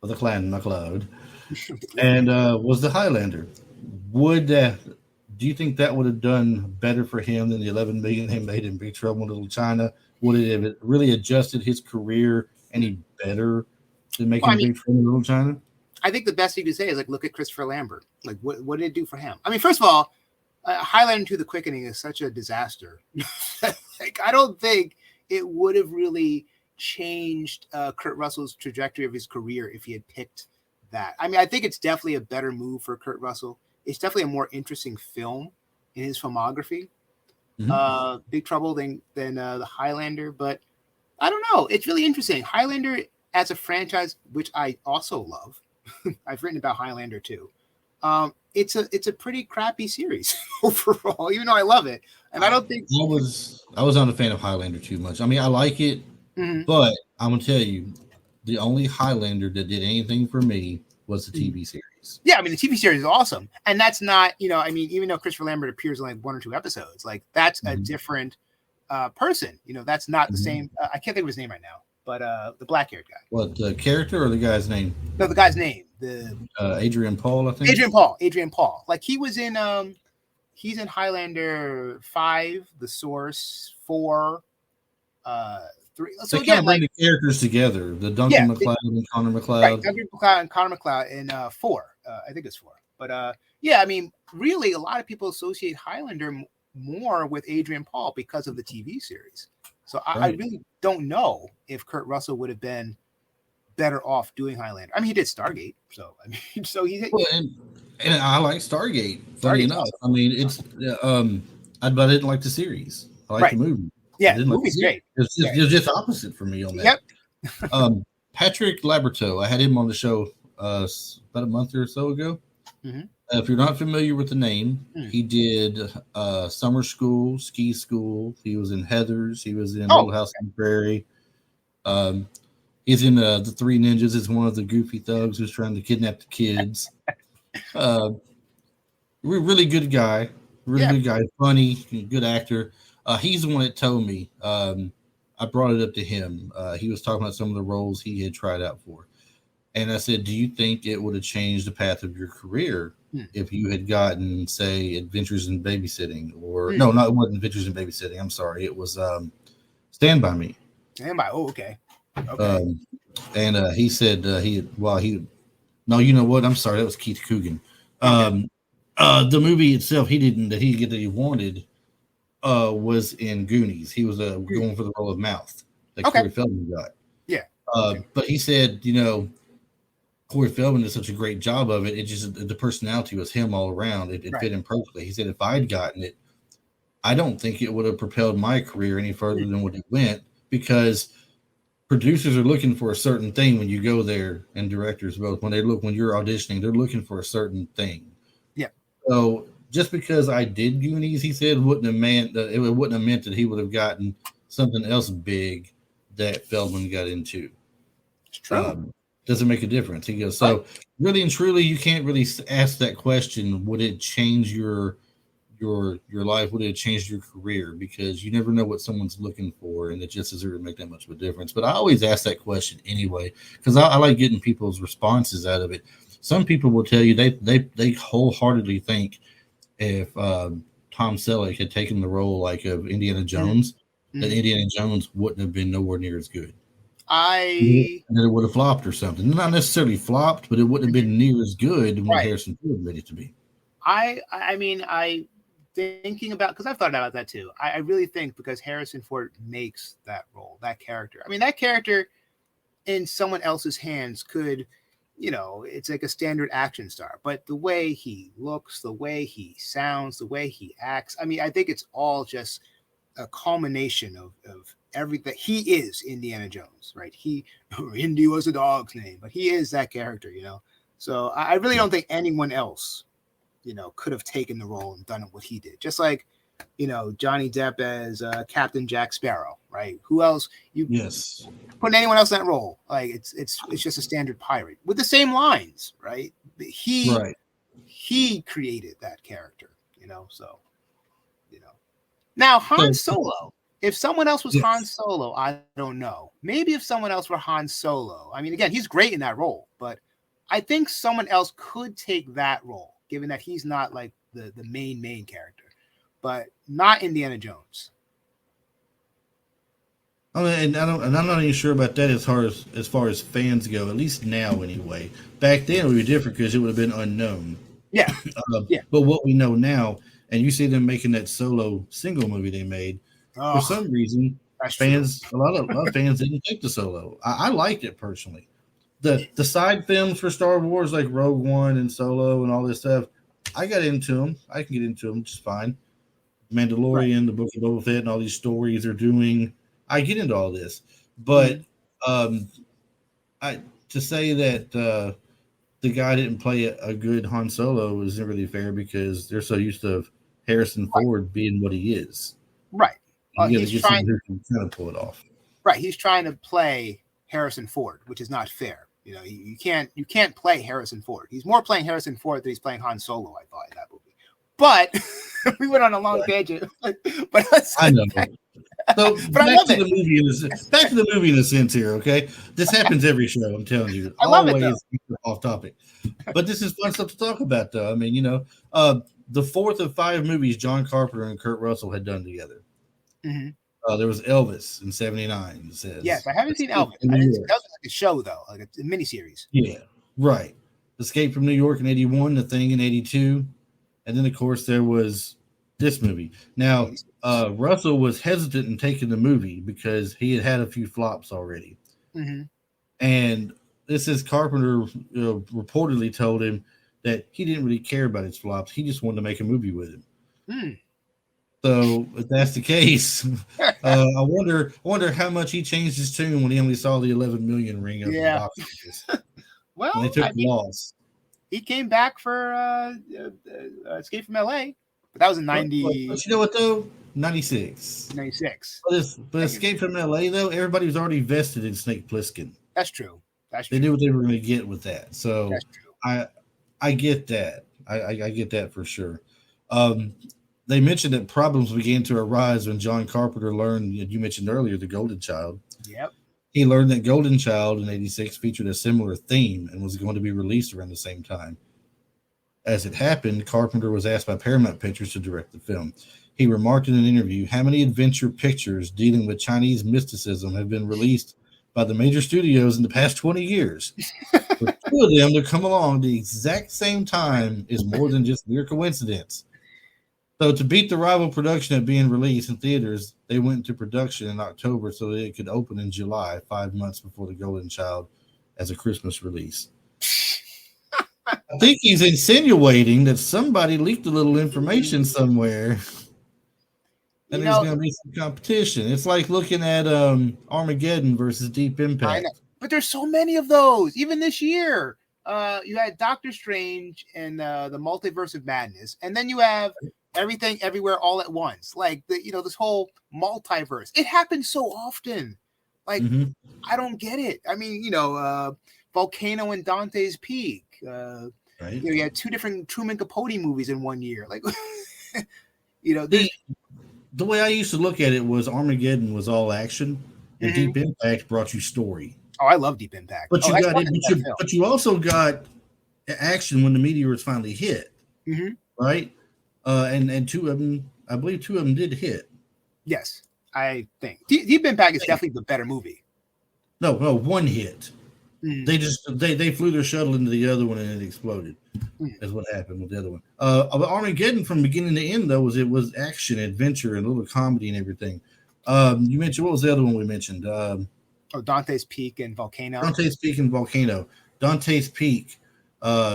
or the Clan McLeod, and was the Highlander, would do you think that would have done better for him than the $11 million he made in Big Trouble in Little China? Would it have really adjusted his career any better than making Big Trouble in Little China? I think the best you could say is like, look at Christopher Lambert. Like, what did it do for him? I mean, first of all, Highlander 2: The Quickening is such a disaster. Like, I don't think it would have really changed Kurt Russell's trajectory of his career if he had picked that. I mean, I think it's definitely a better move for Kurt Russell. It's definitely a more interesting film in his filmography, Big Trouble than the Highlander. But I don't know. It's really interesting. Highlander as a franchise, which I also love. I've written about Highlander too. It's a pretty crappy series overall, even though I love it. And I don't think I was not a fan of Highlander too much. I mean, I like it, but I'm gonna tell you, the only Highlander that did anything for me was the TV series. Yeah, I mean, the TV series is awesome, and that's not, I mean, even though Christopher Lambert appears in like 1 or 2 episodes, like that's a different person. That's not the same. I can't think of his name right now, but the black-haired guy. What, the character or the guy's name? No, the guy's name. The Adrian Paul, I think. Adrian Paul. Like he was in he's in Highlander 5, The Source, 4, 3. So they can't bring the characters together. The Duncan MacLeod and Connor MacLeod. Right, Duncan MacLeod and Connor MacLeod in 4. I think it's 4. But yeah, I mean, really, a lot of people associate Highlander more with Adrian Paul because of the TV series. So I really don't know if Kurt Russell would have been better off doing Highlander. I mean, he did Stargate, so I mean, so he. Well, and I like Stargate. Funny enough, awesome. I mean, it's but I didn't like the series. I like the movie. Yeah, the movie's great. It's just opposite for me on that. Yep. Patrick Laberto, I had him on the show about a month or so ago. If you're not familiar with the name, he did summer school, ski school. He was in Heathers. He was in Little House on the Prairie. He's in the Three Ninjas as one of the goofy thugs who's trying to kidnap the kids. Really good guy. Good guy. Funny, good actor. He's the one that told me. I brought it up to him. He was talking about some of the roles he had tried out for. And I said, do you think it would have changed the path of your career if you had gotten, say, Adventures in Babysitting? Or no, it wasn't Adventures in Babysitting. I'm sorry. It was Stand By Me. Stand By. Oh, okay. And he said no, you know what? I'm sorry. That was Keith Coogan. The movie itself, that he wanted was in Goonies. He was going for the role of Mouth that Corey Feldman got. Yeah. But he said, Corey Feldman did such a great job of it. It just, the personality was him all around. It fit him perfectly. He said, if I'd gotten it, I don't think it would have propelled my career any further than what it went, because producers are looking for a certain thing when you go there, and directors both. When you're auditioning, they're looking for a certain thing. Yeah. So just because I did Goonies, he said, it wouldn't have meant that he would have gotten something else big that Feldman got into. It's true. Doesn't make a difference. He goes, so really and truly, you can't really ask that question. Would it change your life? Would it change your career? Because you never know what someone's looking for, and it just doesn't really make that much of a difference. But I always ask that question anyway, because I like getting people's responses out of it. Some people will tell you they wholeheartedly think if Tom Selleck had taken the role like of Indiana Jones, that Indiana Jones wouldn't have been nowhere near as good. And it would have flopped or something. Not necessarily flopped, but it wouldn't have been near as good as what Harrison Ford made it to be. I mean, thinking about, because I've thought about that too. I really think because Harrison Ford makes that role, that character. I mean, that character in someone else's hands could it's like a standard action star. But the way he looks, the way he sounds, the way he acts, I mean, I think it's all just a culmination of everything. He is Indiana Jones, right? Indy was a dog's name, but he is that character, So I really don't think anyone else, could have taken the role and done it what he did. Just like, Johnny Depp as Captain Jack Sparrow, right? Who else Yes. putting anyone else in that role? Like it's just a standard pirate with the same lines, right? He created that character, So, now Han Solo. If someone else was Han Solo, I don't know. Maybe if someone else were Han Solo. I mean, again, he's great in that role, but I think someone else could take that role, given that he's not like the main character, but not Indiana Jones. I mean, and I'm not even sure about that as far as fans go. At least now, anyway. Back then, it would be different because it would have been unknown. Yeah. But what we know now, and you see them making that Solo single movie they made. For some reason, a lot of fans didn't take the Solo. I liked it personally. The side films for Star Wars, like Rogue One and Solo and all this stuff, I got into them. I can get into them just fine. Mandalorian, the Book of Boba Fett, and all these stories they're doing. I get into all this, but to say that the guy didn't play a good Han Solo isn't really fair because they're so used to Harrison Ford being what he is. Right. He's trying to pull it off. Right. He's trying to play Harrison Ford, which is not fair. You can't play Harrison Ford. He's more playing Harrison Ford than he's playing Han Solo, I thought, in that movie. But we went on a long tangent. But I know. So back to the movie in a sense here, okay? This happens every show, I'm telling you. Always off topic. But this is fun stuff to talk about, though. I mean, the fourth of 5 movies John Carpenter and Kurt Russell had done together. Mm-hmm. There was Elvis in '79. Yes, I haven't seen Elvis. That was like a show, though, like a miniseries. Yeah, right. Escape from New York in '81, The Thing in '82. And then, of course, there was this movie. Now, Russell was hesitant in taking the movie because he had a few flops already. Mm-hmm. And this is Carpenter reportedly told him that he didn't really care about his flops. He just wanted to make a movie with him. Mm. So if that's the case, I wonder how much he changed his tune when he only saw the 11 million ring of the box office. Well, when they took the loss. He came back for Escape from LA, but that was in 90. But you know what though? 96. 96. But Escape from LA though, everybody was already vested in Snake Plissken. That's true. They knew what they were going to get with that. So that's true. I get that. I get that for sure. They mentioned that problems began to arise when John Carpenter learned, you mentioned earlier, The Golden Child. Yep. He learned that Golden Child in '86 featured a similar theme and was going to be released around the same time. As it happened, Carpenter was asked by Paramount Pictures to direct the film. He remarked in an interview, "How many adventure pictures dealing with Chinese mysticism have been released by the major studios in the past 20 years? For 2 of them to come along the exact same time is more than just mere coincidence." So to beat the rival production of being released in theaters, they went into production in October so that it could open in July, 5 months before The Golden Child, as a Christmas release. I think he's insinuating that somebody leaked a little information somewhere. And there's going to be some competition. It's like looking at Armageddon versus Deep Impact. I know. But there's so many of those, even this year. You had Doctor Strange and the Multiverse of Madness, and then you have Everything Everywhere All at Once. Like this whole multiverse. It happens so often. Like I don't get it. I mean, Volcano and Dante's Peak. Right. You had 2 different Truman Capote movies in one year. Like the way I used to look at it was Armageddon was all action, and Deep Impact brought you story. Oh, I love Deep Impact. But you also got action when the meteors finally hit, right? And 2 of them, I believe 2 of them did hit. Yes, I think Deep Impact is definitely the better movie. No, 1 hit. They flew their shuttle into the other one and it exploded. That's what happened with the other one. Armageddon from beginning to end though was action, adventure, and a little comedy and everything. You mentioned, what was the other one we mentioned? Dante's Peak and Volcano. Dante's Peak and Volcano. Dante's Peak,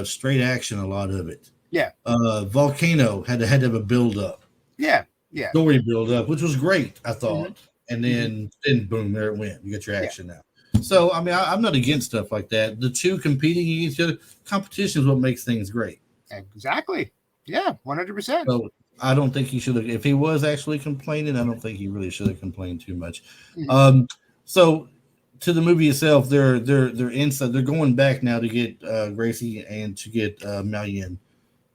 straight action, a lot of it. Yeah. Volcano had to have a build up. Yeah. Story build up, which was great, I thought. Mm-hmm. And then boom, there it went. You got your action now. So I mean, I'm not against stuff like that. The two competing against each other, competition is what makes things great. Exactly. Yeah, 100%. So I don't think he should have. If he was actually complaining, I don't think he really should have complained too much. Mm-hmm. So to the movie itself, they're inside. They're going back now to get Gracie and to get Malian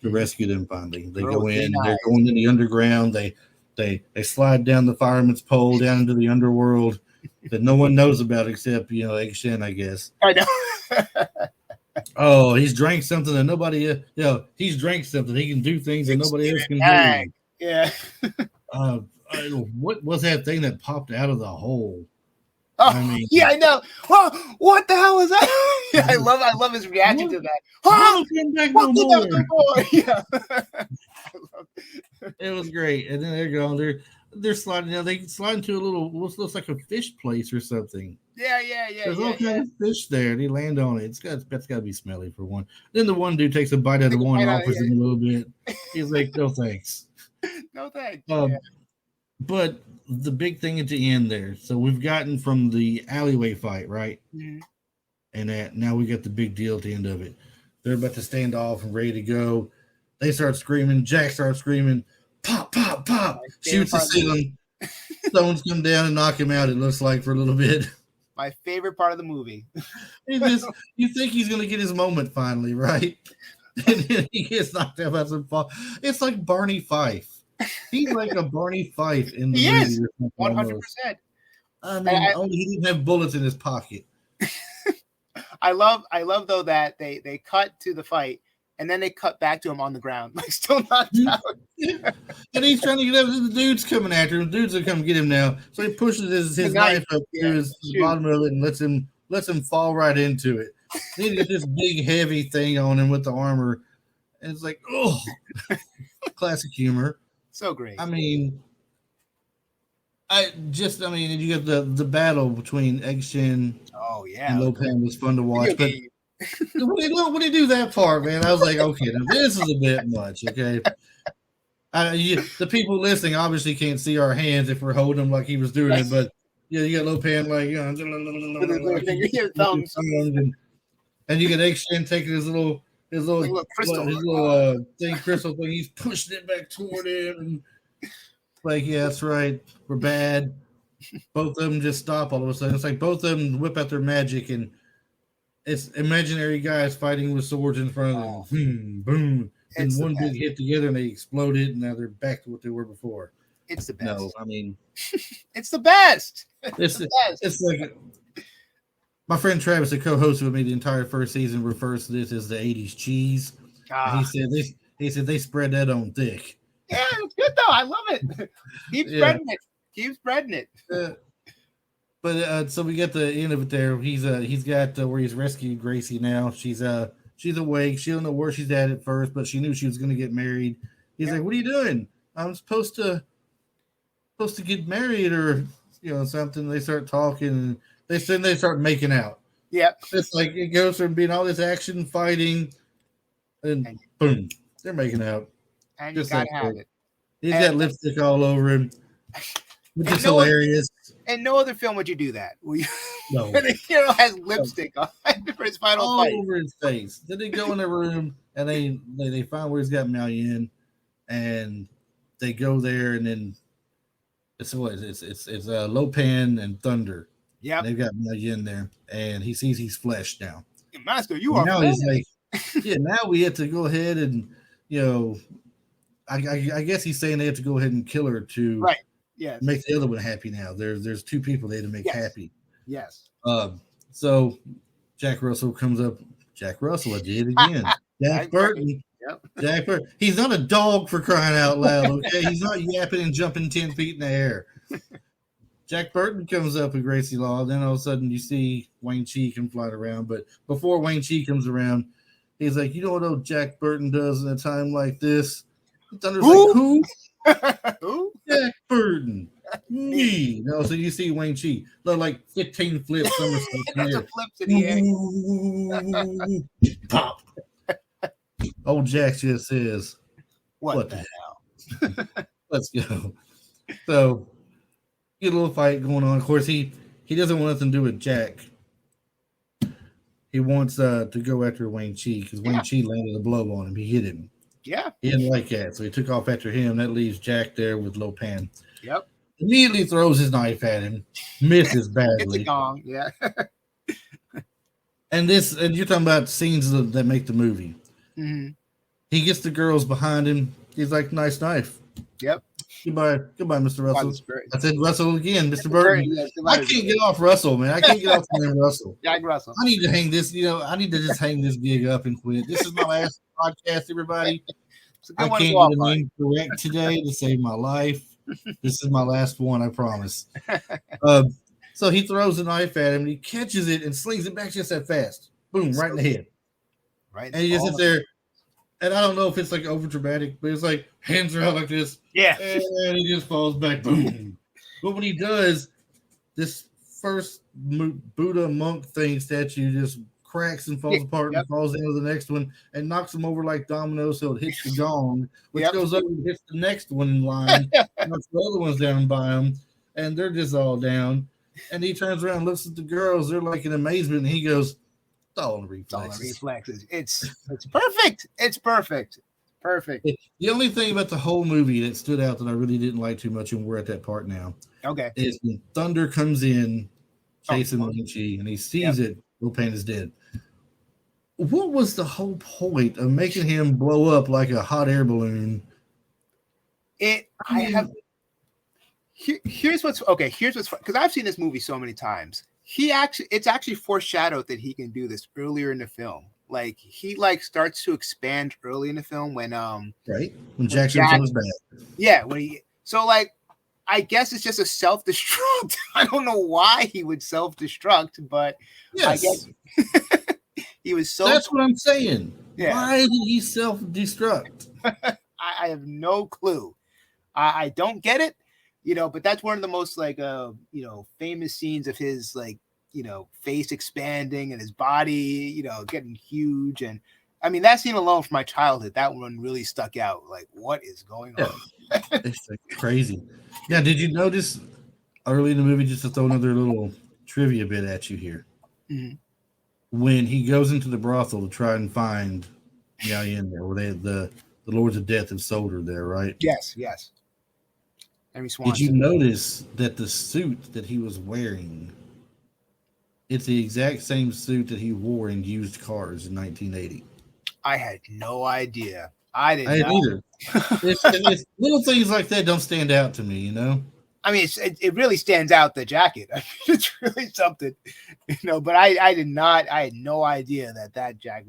to rescue them. Finally, they go in. Nice. They're going in the underground. They slide down the fireman's pole down into the underworld that no one knows about except Egg Shen, I guess. I know. Oh, he's drank something that nobody. He's drank something. He can do things that nobody else can do. Yeah. What was that thing that popped out of the hole? Oh, I know. Oh, what the hell was that? Yeah, I love his reaction to that. Oh, It was great. And then they're going. They're sliding down. They slide into a little what looks like a fish place or something. Yeah. There's all kind of fish there. They land on it. That's got to be smelly for one. Then the one dude takes a bite out of one and offers him a little bit. He's like, no thanks. No thanks. But the big thing at the end there. So we've gotten from the alleyway fight, right? Mm-hmm. And now we got the big deal at the end of it. They're about to stand off and ready to go. They start screaming. Jack starts screaming. Pop, pop, pop. Shoots the ceiling. Stones come down and knock him out, it looks like, for a little bit. My favorite part of the movie. You think he's going to get his moment finally, right? And then he gets knocked out by some fall. It's like Barney Fife. He's like a Barney Fife in the movie. 100%. I mean, only he didn't have bullets in his pocket. I love though that they cut to the fight and then they cut back to him on the ground, like still knocked out. And he's trying to get up. The dude's coming after him. The dudes are coming to get him now. So he pushes his knife up to the bottom of it and lets him fall right into it. Then he gets this big heavy thing on him with the armor. And it's like, oh, classic humor. So great. I mean, you got the battle between Egg Shen and Lopan was fun to watch. But when they do that part, man, I was like, okay, now this is a bit much, okay? The people listening obviously can't see our hands if we're holding them like he was doing it, but you got Lopan like, and you got Egg Shen taking his little crystal crystal thing. He's pushing it back toward him. And like, yeah, that's right. We're bad. Both of them just stop all of a sudden. It's like both of them whip out their magic, and it's imaginary guys fighting with swords in front of them. Boom. And one big hit together, and they exploded, and now they're back to what they were before. It's the best. No, I mean, it's the best. It's the best. It's like my friend Travis, the co-host with me the entire first season, refers to this as the 80s cheese. He said they spread that on thick. Yeah, it's good though. I love it. Keep spreading it. But so we get the end of it there. He's got where he's rescued Gracie now. She's awake. She don't know where she's at first, but she knew she was going to get married. He's like, "What are you doing? I'm supposed to get married or something." They start talking and they start making out. Yeah, it's like it goes from being all this action fighting, and boom, they're making out. And you gotta have it. He's got lipstick all over him, which is hilarious. And no other film would you do that. No. The hero has lipstick on for his final all fight. Over his face. Then they go in the room and they find where he's got Malian, and they go there, and then it's Lopan and Thunder. Yeah, they've got Malian there, and he sees he's flesh now. Master, you are. Now he's like, now we have to go ahead and I guess he's saying they have to go ahead and kill her to make the other one happy now. There's two people they had to make happy. Yes. So Jack Russell comes up. Jack Russell, I did it again. Jack Burton. Yep. Jack Burton. He's not a dog for crying out loud, okay? He's not yapping and jumping 10 feet in the air. Jack Burton comes up with Gracie Law. Then all of a sudden you see Wayne Chi come flying around. But before Wayne Chi comes around, he's like, you know what old Jack Burton does in a time like this? Thunder's like, who? Who? Jack Burton. me. No, so you see Wang Chi, like 15 flips, somersaults in Lots there. of flips in the air. Pop. Old Jack just says, What the the hell? Let's go. So, get a little fight going on. Of course, he doesn't want nothing to do with Jack. He wants to go after Wang Chi because Wang Chi landed a blow on him. He hit him. Yeah. He didn't like that, so he took off after him. That leaves Jack there with Lo Pan. Yep. Immediately throws his knife at him, misses badly. It's a gong, yeah. And you're talking about scenes that make the movie. Mm-hmm. He gets the girls behind him. He's like, "Nice knife." Yep. Goodbye, Mr. Russell. I said Russell again, Mr. Burton. Yes, I can't get off Russell, man. I can't get off the name Russell. Jack Russell. I need to hang this. I need to just hang this gig up and quit. This is my last podcast, everybody. I can't get a name correct today to save my life. This is my last one, I promise. So he throws a knife at him, and he catches it and slings it back just that fast. Boom, right in the head. Right. And he just sits there. And I don't know if it's like over dramatic, but it's like hands are out like this. Yeah. And he just falls back. Boom. But when he does, this first Buddha monk thing statue just cracks and falls apart and falls into the next one and knocks him over like dominoes, so it hits the gong, which goes over and hits the next one in line, knocks the other ones down by him, and they're just all down. And he turns around and looks at the girls, they're like in amazement, and he goes, "All reflexes. It's perfect. It's perfect. Perfect. The only thing about the whole movie that stood out that I really didn't like too much, and we're at that part now, is when Thunder comes in chasing Wang Chi, and he sees it, Lo Pan is dead. What was the whole point of making him blow up like a hot air balloon? Here's what's because I've seen this movie so many times. It's actually foreshadowed that he can do this earlier in the film. Like he starts to expand early in the film when Jack was bad. Yeah, I guess it's just a self-destruct. I don't know why he would self-destruct, but I guess he was so. That's what I'm saying. Yeah. Why did he self-destruct? I have no clue. I don't get it. But that's one of the most famous scenes of his face expanding and his body, getting huge. And I mean, that scene alone from my childhood, that one really stuck out. Like, what is going on? It's crazy. Now, did you notice early in the movie, just to throw another little trivia bit at you here, when he goes into the brothel to try and find Yao Yin there, where the Lords of Death have sold her there, right? Yes. Did you notice that the suit that he was wearing, it's the exact same suit that he wore in used cars in 1980? I had no idea. I didn't either. It's little things like that don't stand out to me, I mean, it really stands out, the jacket. I mean, it's really something, but I had no idea that jacket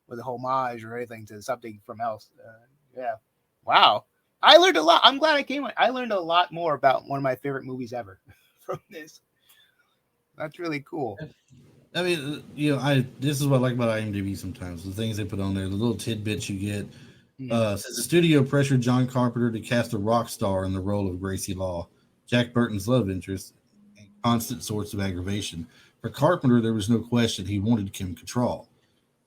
was a homage or anything to something from else. Wow. I learned a lot. I'm glad I came. I learned a lot more about one of my favorite movies ever from this. That's really cool. I mean, this is what I like about IMDb sometimes. The things they put on there, the little tidbits you get. Says the studio pressured John Carpenter to cast a rock star in the role of Gracie Law, Jack Burton's love interest, and constant source of aggravation. For Carpenter, there was no question he wanted Kim Cattrall.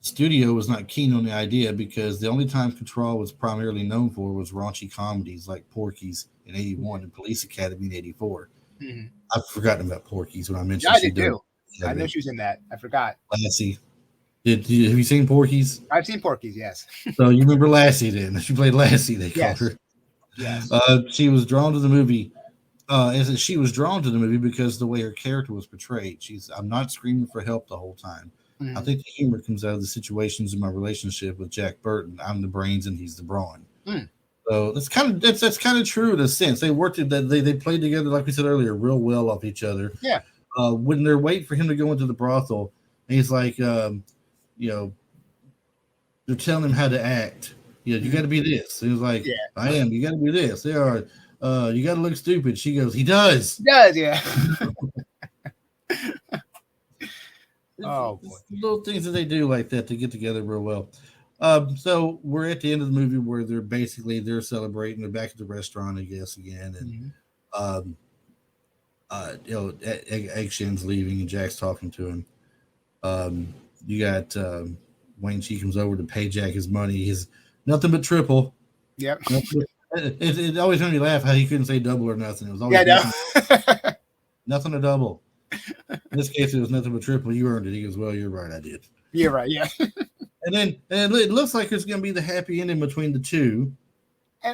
The studio was not keen on the idea because the only time Cattrall was primarily known for was raunchy comedies like Porky's in 81 and Police Academy in 84. I've forgotten about Porky's when I mentioned I did too. I know she was in that. I forgot. Lassie. Have you seen Porky's? I've seen Porky's, yes. So you remember Lassie then? She played Lassie, they called her. Yes. She was drawn to the movie. She was drawn to the movie because the way her character was portrayed. I'm not screaming for help the whole time. I think the humor comes out of the situations in my relationship with Jack Burton. I'm the brains and he's the brawn. So that's kind of true in a sense. They worked it that they played together, like we said earlier, real well off each other. Yeah. When they're waiting for him to go into the brothel, and he's like, they're telling him how to act. You got to be this. And he was like, I am. You got to be this. They are. You got to look stupid. She goes, he does. He does, yeah. Oh, boy. Little things that they do like that to get together real well. So we're at the end of the movie where they're celebrating. They're back at the restaurant, I guess, again. And Egg leaving and Jack's talking to him. You got Wayne Chi comes over to pay Jack his money. He's nothing but triple. Yep. It always made me laugh how he couldn't say double or nothing. It was always nothing or double. In this case, it was nothing but triple. You earned it. He goes, well, you're right, I did. You're right, yeah. and it looks like it's going to be the happy ending between the two.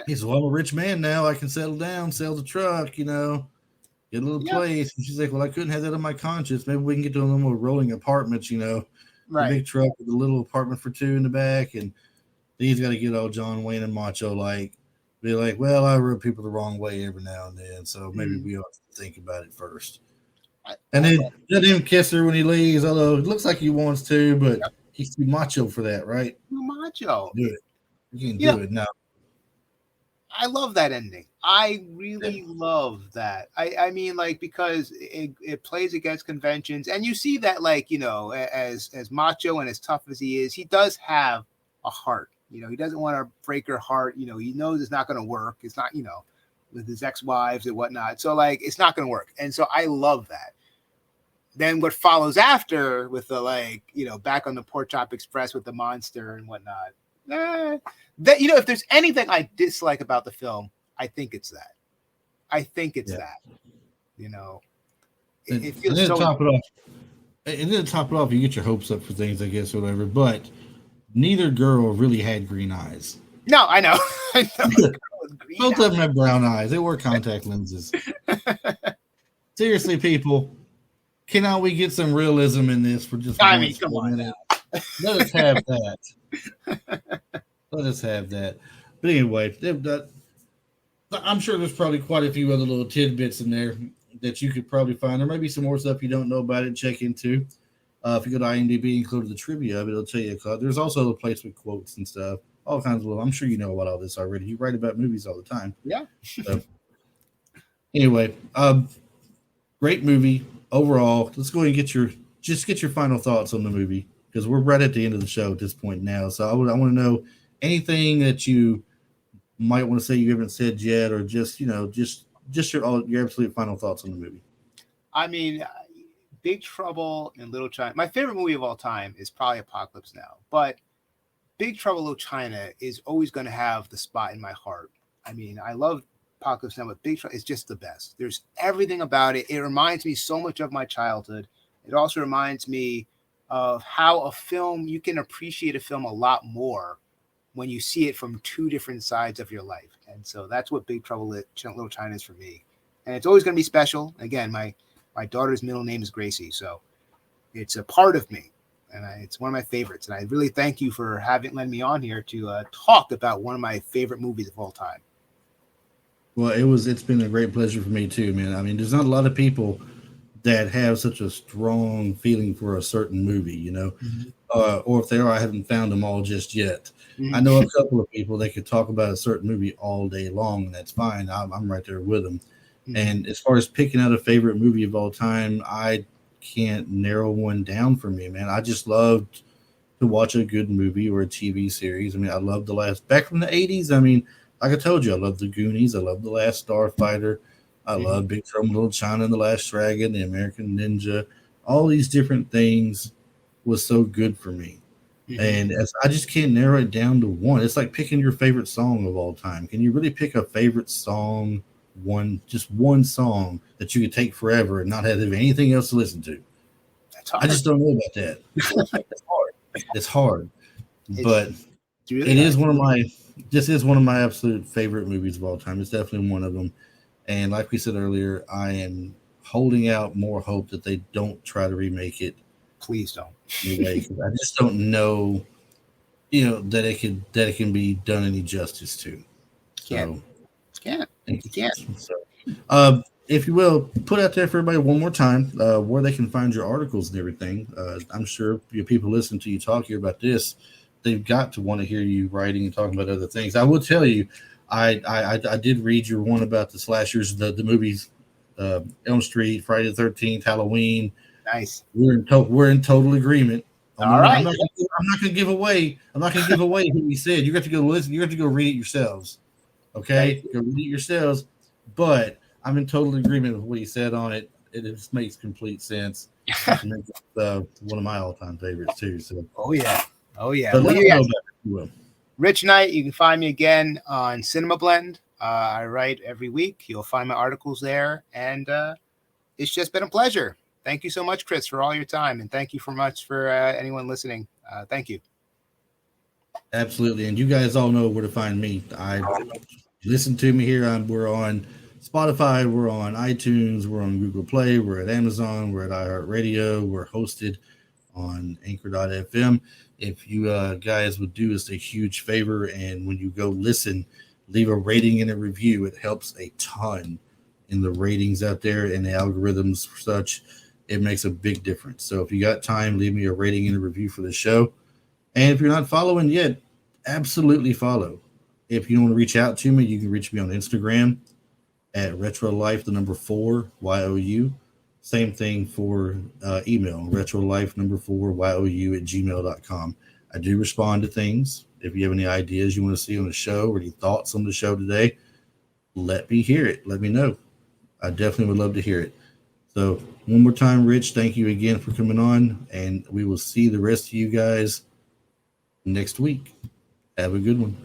He says, well, I'm a rich man now. I can settle down, sell the truck, get a little place. And she's like, well, I couldn't have that on my conscience. Maybe we can get to a little rolling apartments, right. A big truck with a little apartment for two in the back. And he's got to get all John Wayne and macho like, be like, well, I rub people the wrong way every now and then, so maybe we ought to think about it first. And then let him kiss her when he leaves, although it looks like he wants to, but he's too macho for that, right? Too macho. Do it. You can do it now. I love that ending. I really love that. I mean, like, because it plays against conventions, and you see that, like, as macho and as tough as he is, he does have a heart. He doesn't want to break her heart. He knows it's not going to work. It's not, with his ex-wives and whatnot. So, like, it's not going to work. And so I love that. Then what follows after with the, like, back on the Porkchop Express with the monster and whatnot. That, if there's anything I dislike about the film, I think it's that. I think it's that. It feels so. And then top it off, you get your hopes up for things, I guess, or whatever. But neither girl really had green eyes. No, I know. Both of them have brown eyes. They wore contact lenses. Seriously, people, cannot we get some realism in this for just I mean, come on now. Let us have that. Let us have that. But anyway, I'm sure there's probably quite a few other little tidbits in there that you could probably find. There might be some more stuff you don't know about it. Check into. If you go to IMDb, included the trivia of it, it'll tell you. There's also a place with quotes and stuff. All kinds of little. I'm sure you know about all this already. You write about movies all the time. Yeah. So, anyway, great movie overall. Let's go ahead and get your final thoughts on the movie, because we're right at the end of the show at this point now. So I want to know anything that you might want to say you haven't said yet, or just your absolute final thoughts on the movie. I mean, Big Trouble in Little China. My favorite movie of all time is probably Apocalypse Now, but Big Trouble in Little China is always going to have the spot in my heart. I mean, I love Apocalypse Now, but Big Trouble is just the best. There's everything about it. It reminds me so much of my childhood. It also reminds me of how you can appreciate a film a lot more when you see it from two different sides of your life. And so that's what Big Trouble in Little China is for me. And it's always going to be special. Again, my daughter's middle name is Gracie, so it's a part of me. And it's one of my favorites. And I really thank you for letting me on here to talk about one of my favorite movies of all time. Well, it's been a great pleasure for me too, man. I mean, there's not a lot of people that have such a strong feeling for a certain movie, mm-hmm. Or if they are, I haven't found them all just yet. Mm-hmm. I know a couple of people that could talk about a certain movie all day long, and that's fine. I'm right there with them. Mm-hmm. And as far as picking out a favorite movie of all time, I can't narrow one down for me, man. I just loved to watch a good movie or a TV series. I mean, I loved back from the 80s. I mean, like I told you, I love The Goonies. I love The Last Starfighter. I love Big Trouble in Little China and The Last Dragon, The American Ninja. All these different things was so good for me. Mm-hmm. And I just can't narrow it down to one. It's like picking your favorite song of all time. Can you really pick a favorite song, just one song that you could take forever and not have anything else to listen to? I just don't know about that. It's hard. But this is one of my absolute favorite movies of all time. It's definitely one of them. And like we said earlier, I am holding out more hope that they don't try to remake it. Please don't. Anyway, I just don't know, that it can be done any justice to. Can't. So, if you will, put out there for everybody one more time where they can find your articles and everything. I'm sure people listen to you talk here about this. They've got to want to hear you writing and talking about other things. I will tell you, I did read your one about the slashers, the movies, Elm Street, Friday the 13th, Halloween. Nice. We're in total agreement. All right. I'm not going to give away who we said. You got to go listen. You got to go read it yourselves. Okay, go read it yourselves. But I'm in total agreement with what he said on it. It just makes complete sense. It's one of my all-time favorites too. So, oh yeah. But let me know about it. Rich Knight, you can find me again on Cinema Blend. I write every week. You'll find my articles there, and it's just been a pleasure. Thank you so much, Chris, for all your time, and thank you for much for anyone listening. Thank you. Absolutely, and you guys all know where to find me. Listen to me here. We're on Spotify, we're on iTunes, we're on Google Play, we're at Amazon, we're at iHeartRadio, we're hosted on Anchor.fm. If you guys would do us a huge favor, and when you go listen, leave a rating and a review. It helps a ton in the ratings out there and the algorithms for such. It makes a big difference. So if you got time, leave me a rating and a review for the show. And if you're not following yet, absolutely follow. If you want to reach out to me, you can reach me on Instagram at retrolife4 YOU. Same thing for email, retrolife4 YOU at gmail.com. I do respond to things. If you have any ideas you want to see on the show or any thoughts on the show today, let me hear it. Let me know. I definitely would love to hear it. So one more time, Rich, thank you again for coming on, and we will see the rest of you guys next week. Have a good one.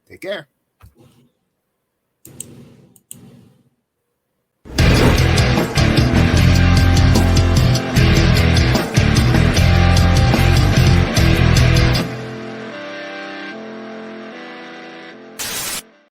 Take care.